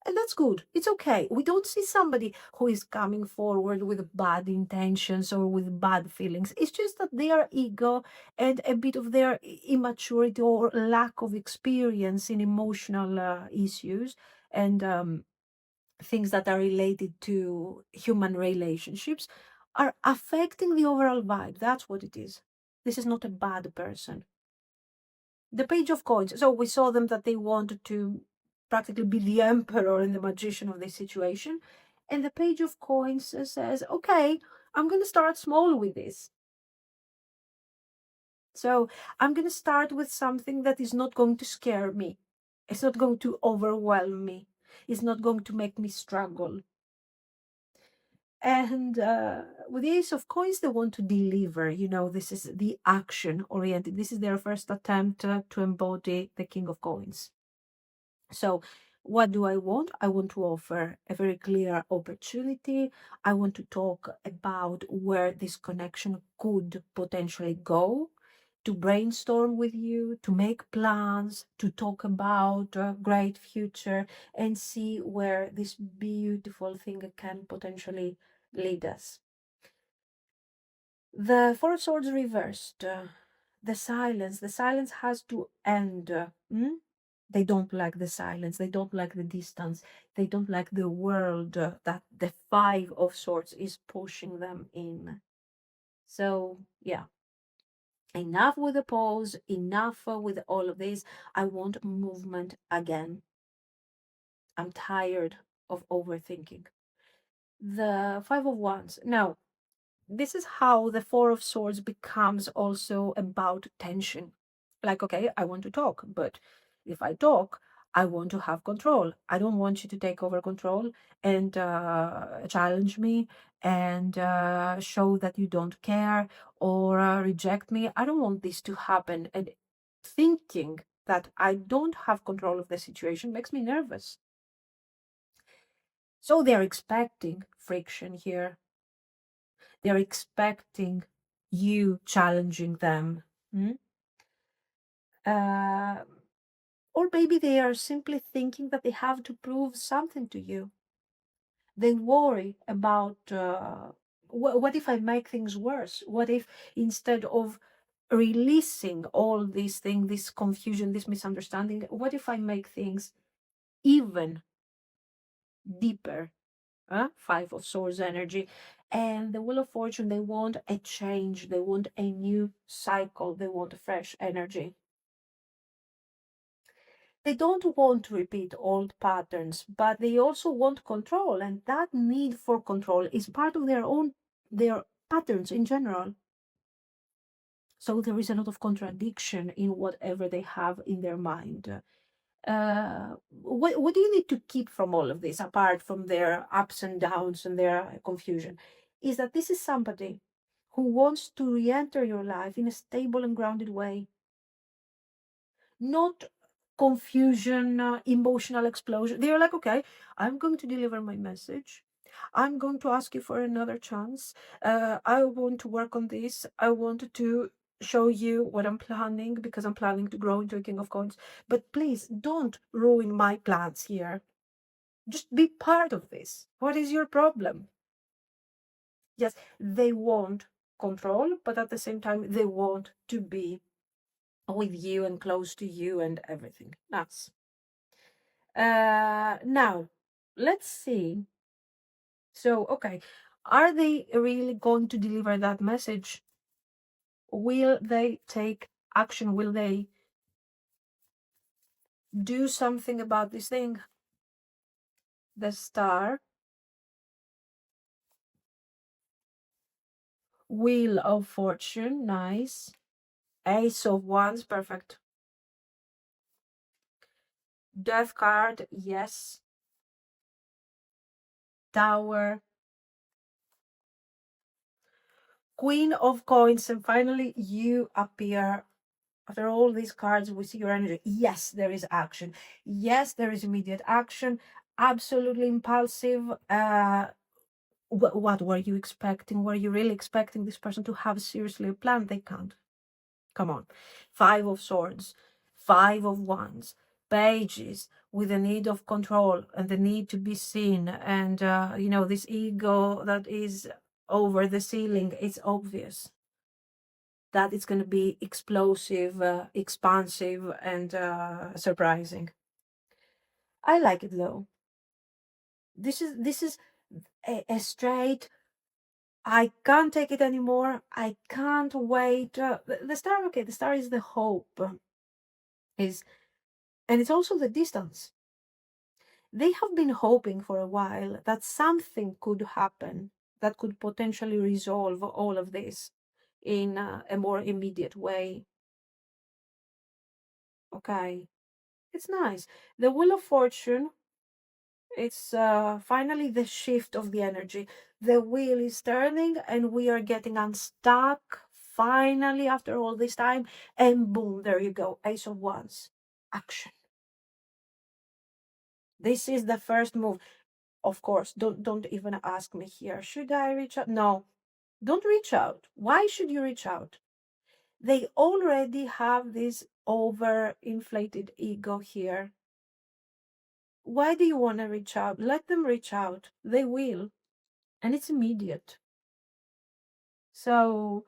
And that's good. It's okay. We don't see somebody who is coming forward with bad intentions or with bad feelings. It's just that their ego and a bit of their immaturity or lack of experience in emotional issues and things that are related to human relationships are affecting the overall vibe. That's what it is. This is not a bad person. The Page of Coins. So we saw them that they wanted to practically be the emperor and the magician of this situation. And the Page of Coins says, okay, I'm going to start small with this. So I'm going to start with something that is not going to scare me. It's not going to overwhelm me. It's not going to make me struggle. And with the Ace of Coins, they want to deliver. This is the action oriented. This is their first attempt to embody the King of Coins. So what do I want? I want to offer a very clear opportunity. I want to talk about where this connection could potentially go. to brainstorm with you, to make plans, to talk about a great future and see where this beautiful thing can potentially lead us. The Four of Swords reversed. The silence. The silence has to end. They don't like the silence. They don't like the distance. They don't like the world that the Five of Swords is pushing them in. So, yeah. Enough with the pause. Enough with all of this. I want movement again. I'm tired of overthinking. The Five of Wands. Now, this is how the Four of Swords becomes also about tension. Like, okay, I want to talk, but if I talk, I want to have control. I don't want you to take over control and challenge me and show that you don't care or reject me. I don't want this to happen. And thinking that I don't have control of the situation makes me nervous. So they're expecting friction here. They're expecting you challenging them. Uh, or maybe they are simply thinking that they have to prove something to you. They worry about what if I make things worse? What if instead of releasing all these things, this confusion, this misunderstanding, what if I make things even deeper? Five of Swords energy. And the Wheel of Fortune, they want a change. They want a new cycle. They want a fresh energy. They don't want to repeat old patterns, but they also want control. And that need for control is part of their patterns in general. So there is a lot of contradiction in whatever they have in their mind. What do you need to keep from all of this, apart from their ups and downs and their confusion, is that this is somebody who wants to re-enter your life in a stable and grounded way, not confusion, emotional explosion. They're like, okay, I'm going to deliver my message. I'm going to ask you for another chance. I want to work on this. I want to show you what I'm planning because I'm planning to grow into a King of Coins. But please don't ruin my plans here. Just be part of this. What is your problem? Yes, they want control, but at the same time, they want to be with you and close to you and everything. That's now let's see. So, okay, are they really going to deliver that message? Will they take action? Will they do something about this thing? The Star, Wheel of Fortune, nice. Ace of Wands, perfect. Death card, yes. Tower, Queen of Coins, and finally you appear. After all these cards, we see your energy. Yes, there is action. Yes, there is immediate action. Absolutely impulsive. What were you expecting? Were you really expecting this person to have seriously a plan? They can't. Come on. Five of Swords, Five of Wands, Pages with the need of control and the need to be seen. And, this ego that is over the ceiling, it's obvious that it's going to be explosive, expansive, and surprising. I like it though. This is a straight. I can't take it anymore. I can't wait. The Star, okay, the Star is the hope, is, and it's also the distance. They have been hoping for a while that something could happen that could potentially resolve all of this in a more immediate way. Okay, it's nice. The Wheel of Fortune, it's finally the shift of the energy. The wheel is turning and we are getting unstuck finally after all this time. And boom, there you go. Ace of Wands. Action. This is the first move. Of course, don't even ask me here. Should I reach out? No, don't reach out. Why should you reach out? They already have this overinflated ego here. Why do you want to reach out? Let them reach out. They will. And it's immediate. So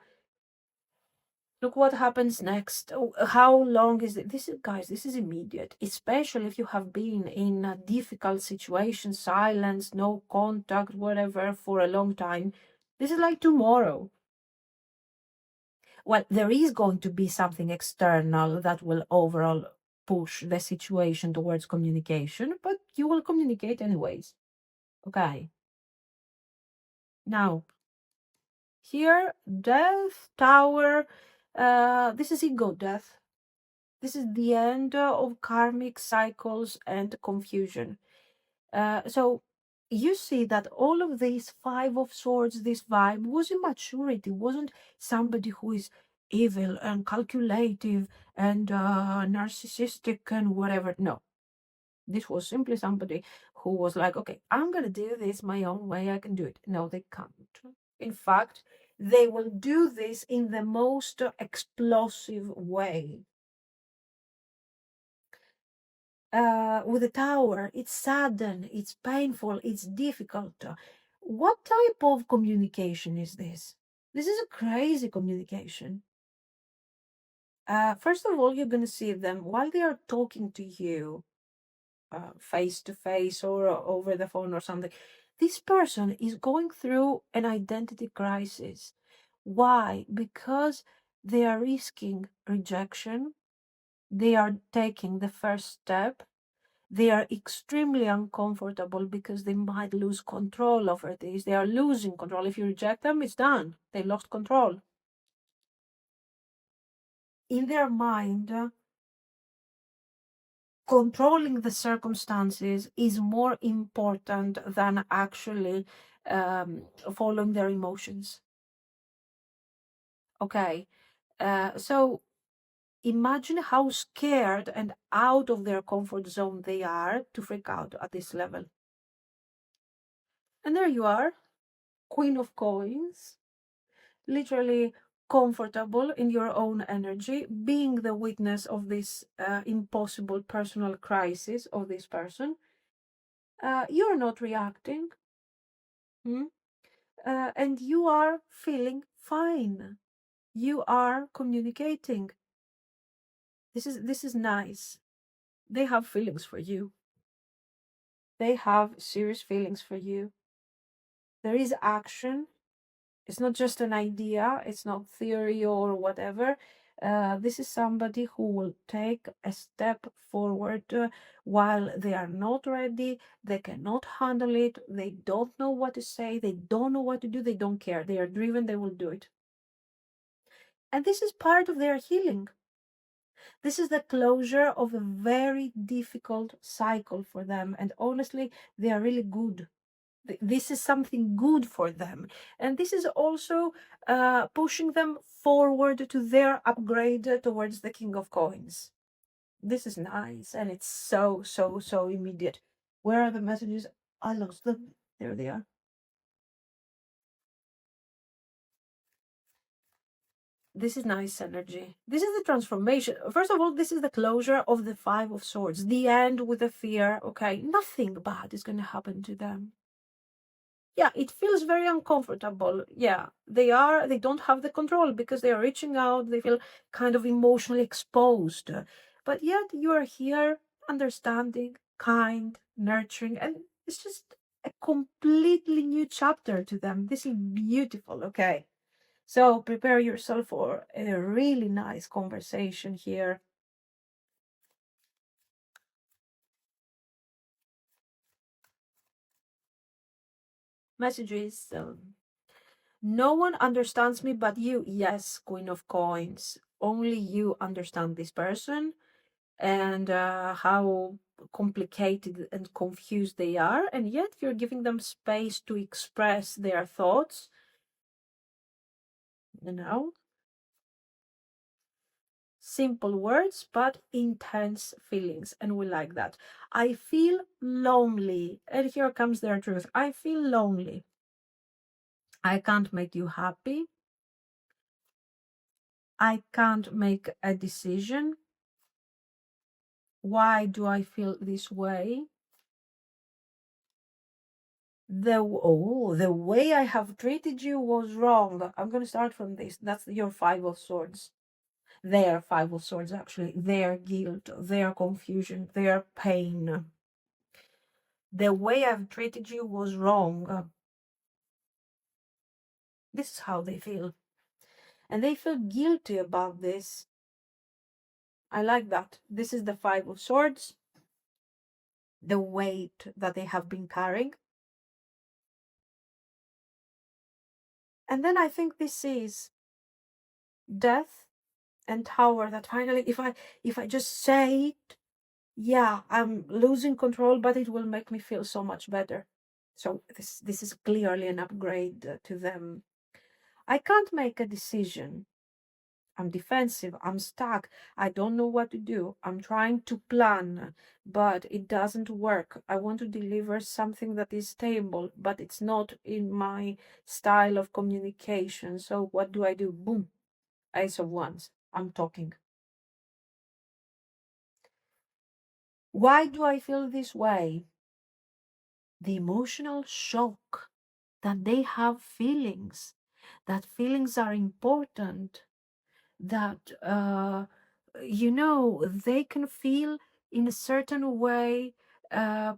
look what happens next. How long is it? This is, guys, this is immediate, especially if you have been in a difficult situation, silence, no contact, whatever, for a long time. This is like tomorrow. Well, there is going to be something external that will overall push the situation towards communication, but you will communicate anyways. Okay. Now, here, death, tower, this is ego death. This is the end of karmic cycles and confusion. So you see that all of these Five of Swords, this vibe, was immaturity, wasn't somebody who is evil and calculative and narcissistic and whatever. No, this was simply somebody who was like, okay, I'm going to do this my own way. I can do it. No, they can't. In fact, they will do this in the most explosive way. With the tower, it's sudden, it's painful, it's difficult. What type of communication is this? This is a crazy communication. First of all, you're going to see them while they are talking to you, face to face or over the phone or something. This person is going through an identity crisis. Why? Because they are risking rejection. They are taking the first step. They are extremely uncomfortable because they might lose control over this. They are losing control. If you reject them, it's done. They lost control. In their mind, controlling the circumstances is more important than actually following their emotions. Okay, so imagine how scared and out of their comfort zone they are to freak out at this level. And there you are, Queen of Coins, literally comfortable in your own energy, being the witness of this impossible personal crisis of this person. You're not reacting, hmm? And you are feeling fine. You are communicating. This is nice. They have feelings for you. They have serious feelings for you. There is action. It's not just an idea, it's not theory or whatever. This is somebody who will take a step forward while they are not ready, they cannot handle it, they don't know what to say, they don't know what to do, they don't care. They are driven, they will do it. And this is part of their healing. This is the closure of a very difficult cycle for them. And honestly, they are really good. This is something good for them, and this is also pushing them forward to their upgrade towards the King of Coins. This is nice, and it's so immediate. Where are the messages? I lost them. There they are. This is nice energy. This is the transformation. First of all, this is the closure of the Five of Swords, the end with the fear. Okay, nothing bad is going to happen to them. Yeah, it feels very uncomfortable. Yeah, they don't have the control because they are reaching out, they feel kind of emotionally exposed. But yet you are here, understanding, kind, nurturing, and it's just a completely new chapter to them. This is beautiful, okay? So prepare yourself for a really nice conversation here. Messages. No one understands me but you. Yes, Queen of Coins. Only you understand this person and how complicated and confused they are. And yet you're giving them space to express their thoughts. You know? Simple words, but intense feelings. And we like that. I feel lonely. And here comes their truth. I feel lonely. I can't make you happy. I can't make a decision. Why do I feel this way? The way I have treated you was wrong. I'm going to start from this. That's your Five of Swords. Their Five of Swords, actually. Their guilt, their confusion, their pain. The way I've treated you was wrong. This is how they feel. And they feel guilty about this. I like that. This is the Five of Swords. The weight that they have been carrying. And then I think this is Death and Tower, that finally, if I just say it, yeah, I'm losing control, but it will make me feel so much better. So this is clearly an upgrade to them. I can't make a decision. I'm defensive. I'm stuck. I don't know what to do. I'm trying to plan, but it doesn't work. I want to deliver something that is stable, but it's not in my style of communication. So what do I do? Boom. Ace of Wands. I'm talking. Why do I feel this way? The emotional shock that they have feelings, that feelings are important, that they can feel in a certain way uh,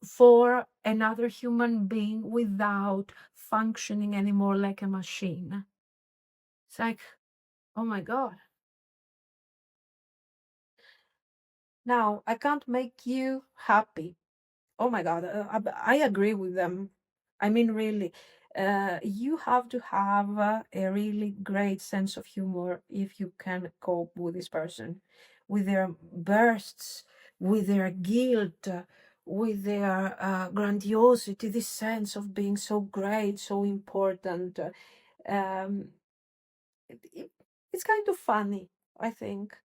for another human being without functioning anymore like a machine. It's like, oh my God. Now I can't make you happy. Oh my God, I agree with them. I mean, really, you have to have a really great sense of humor if you can cope with this person, with their bursts, with their guilt, with their grandiosity, this sense of being so great, so important. Um, it's kind of funny, I think.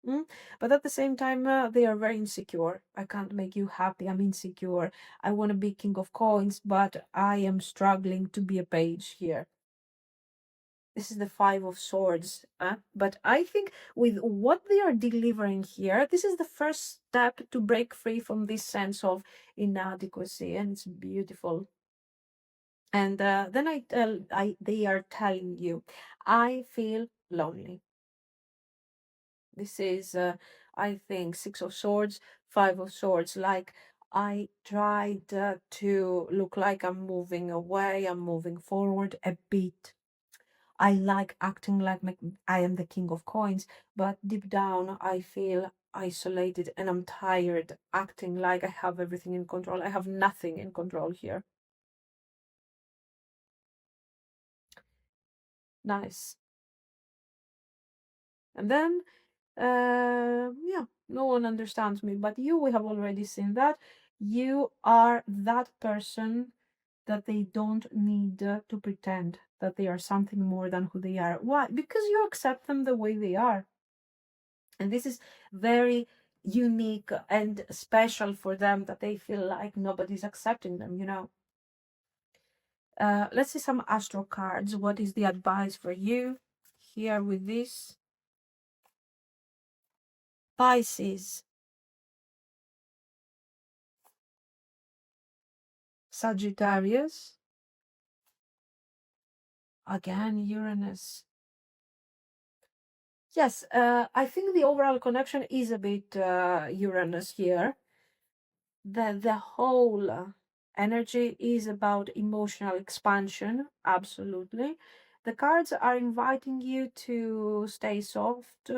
Mm? But at the same time, they are very insecure. I can't make you happy. I'm insecure. I want to be king of coins, but I am struggling to be a page here. This is the Five of Swords. But I think with what they are delivering here, this is the first step to break free from this sense of inadequacy, and it's beautiful. And then they are telling you, I feel lonely. This is, I think, Six of Swords, Five of Swords. Like, I tried to look like I'm moving away, I'm moving forward a bit. I like acting like I am the king of coins, but deep down, I feel isolated and I'm tired acting like I have everything in control. I have nothing in control here. Nice. And then yeah, no one understands me, but you, we have already seen that you are that person that they don't need to pretend that they are something more than who they are. Why? Because you accept them the way they are, and this is very unique and special for them, that they feel like nobody's accepting them. Let's see some astro cards. What is the advice for you here with this? Pisces, Sagittarius, again Uranus. Yes, I think the overall connection is a bit Uranus here. The whole energy is about emotional expansion, absolutely. The cards are inviting you to stay soft,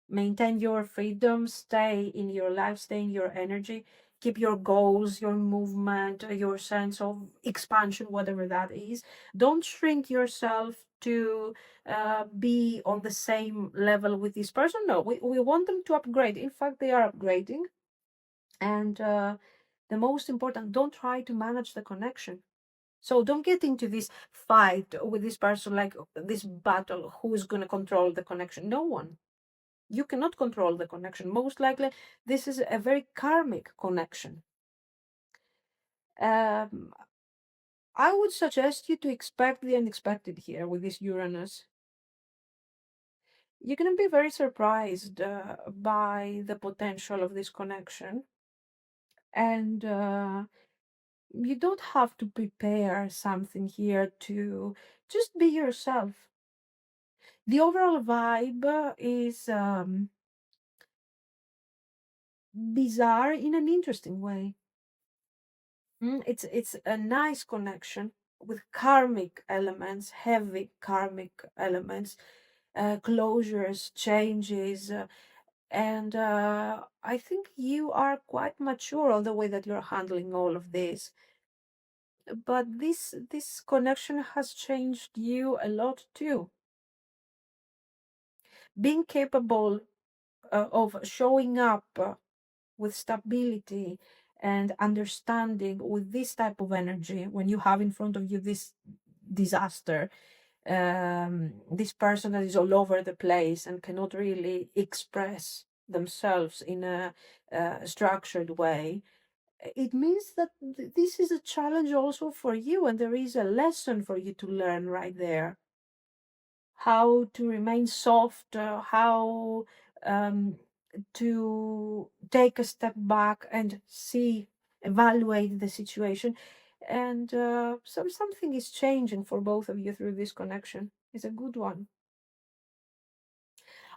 maintain your freedom, stay in your life, stay in your energy, keep your goals, your movement, your sense of expansion, whatever that is. Don't shrink yourself to be on the same level with this person. No, we want them to upgrade. In fact, they are upgrading. And the most important, don't try to manage the connection. So don't get into this fight with this person, like this battle, who is going to control the connection. No one. You cannot control the connection. Most likely, this is a very karmic connection. Um, I would suggest you to expect the unexpected here with this Uranus. You're going to be very surprised by the potential of this connection. And you don't have to prepare something here, to just be yourself. The overall vibe is bizarre in an interesting way. It's a nice connection with karmic elements, heavy karmic elements, closures, changes, and I think you are quite mature on the way that you're handling all of this. But this connection has changed you a lot too. Being capable of showing up with stability and understanding with this type of energy, when you have in front of you this disaster, this person that is all over the place and cannot really express themselves in a structured way, it means that this is a challenge also for you, and there is a lesson for you to learn right there. How to remain soft, how um, to take a step back and see, evaluate the situation. And so something is changing for both of you through this connection. It's a good one.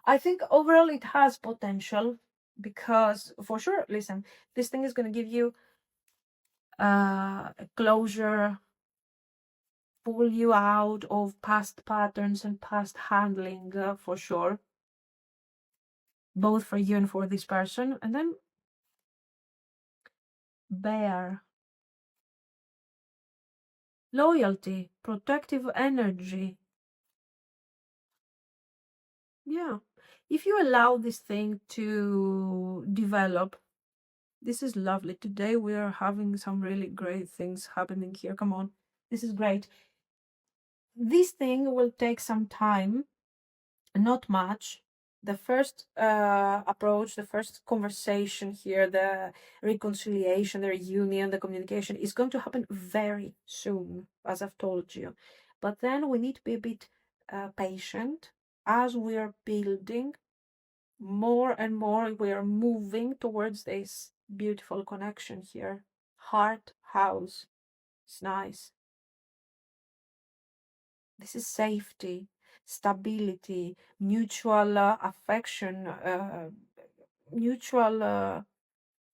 I think overall it has potential, because for sure, listen, this thing is going to give you closure, pull you out of past patterns and past handling, for sure, both for you and for this person. And then bear, loyalty, protective energy. Yeah, if you allow this thing to develop, this is lovely. Today we are having some really great things happening here. Come on, this is great. This thing will take some time, not much. The first approach, the first conversation here, the reconciliation, the reunion, the communication is going to happen very soon, as I've told you. But then we need to be a bit patient as we are building more and more. We are moving towards this beautiful connection here. Heart house. It's nice. This is safety, stability, mutual affection, mutual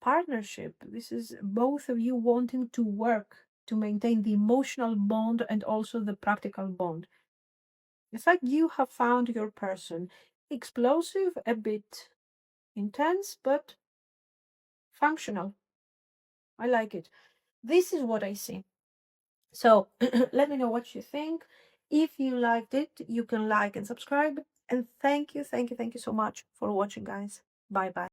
partnership. This is both of you wanting to work to maintain the emotional bond and also the practical bond. It's like you have found your person. Explosive, a bit intense, but functional. I like it. This is what I see. So let me know what you think. If you liked it, you can like and subscribe. And thank you so much for watching, guys. Bye bye.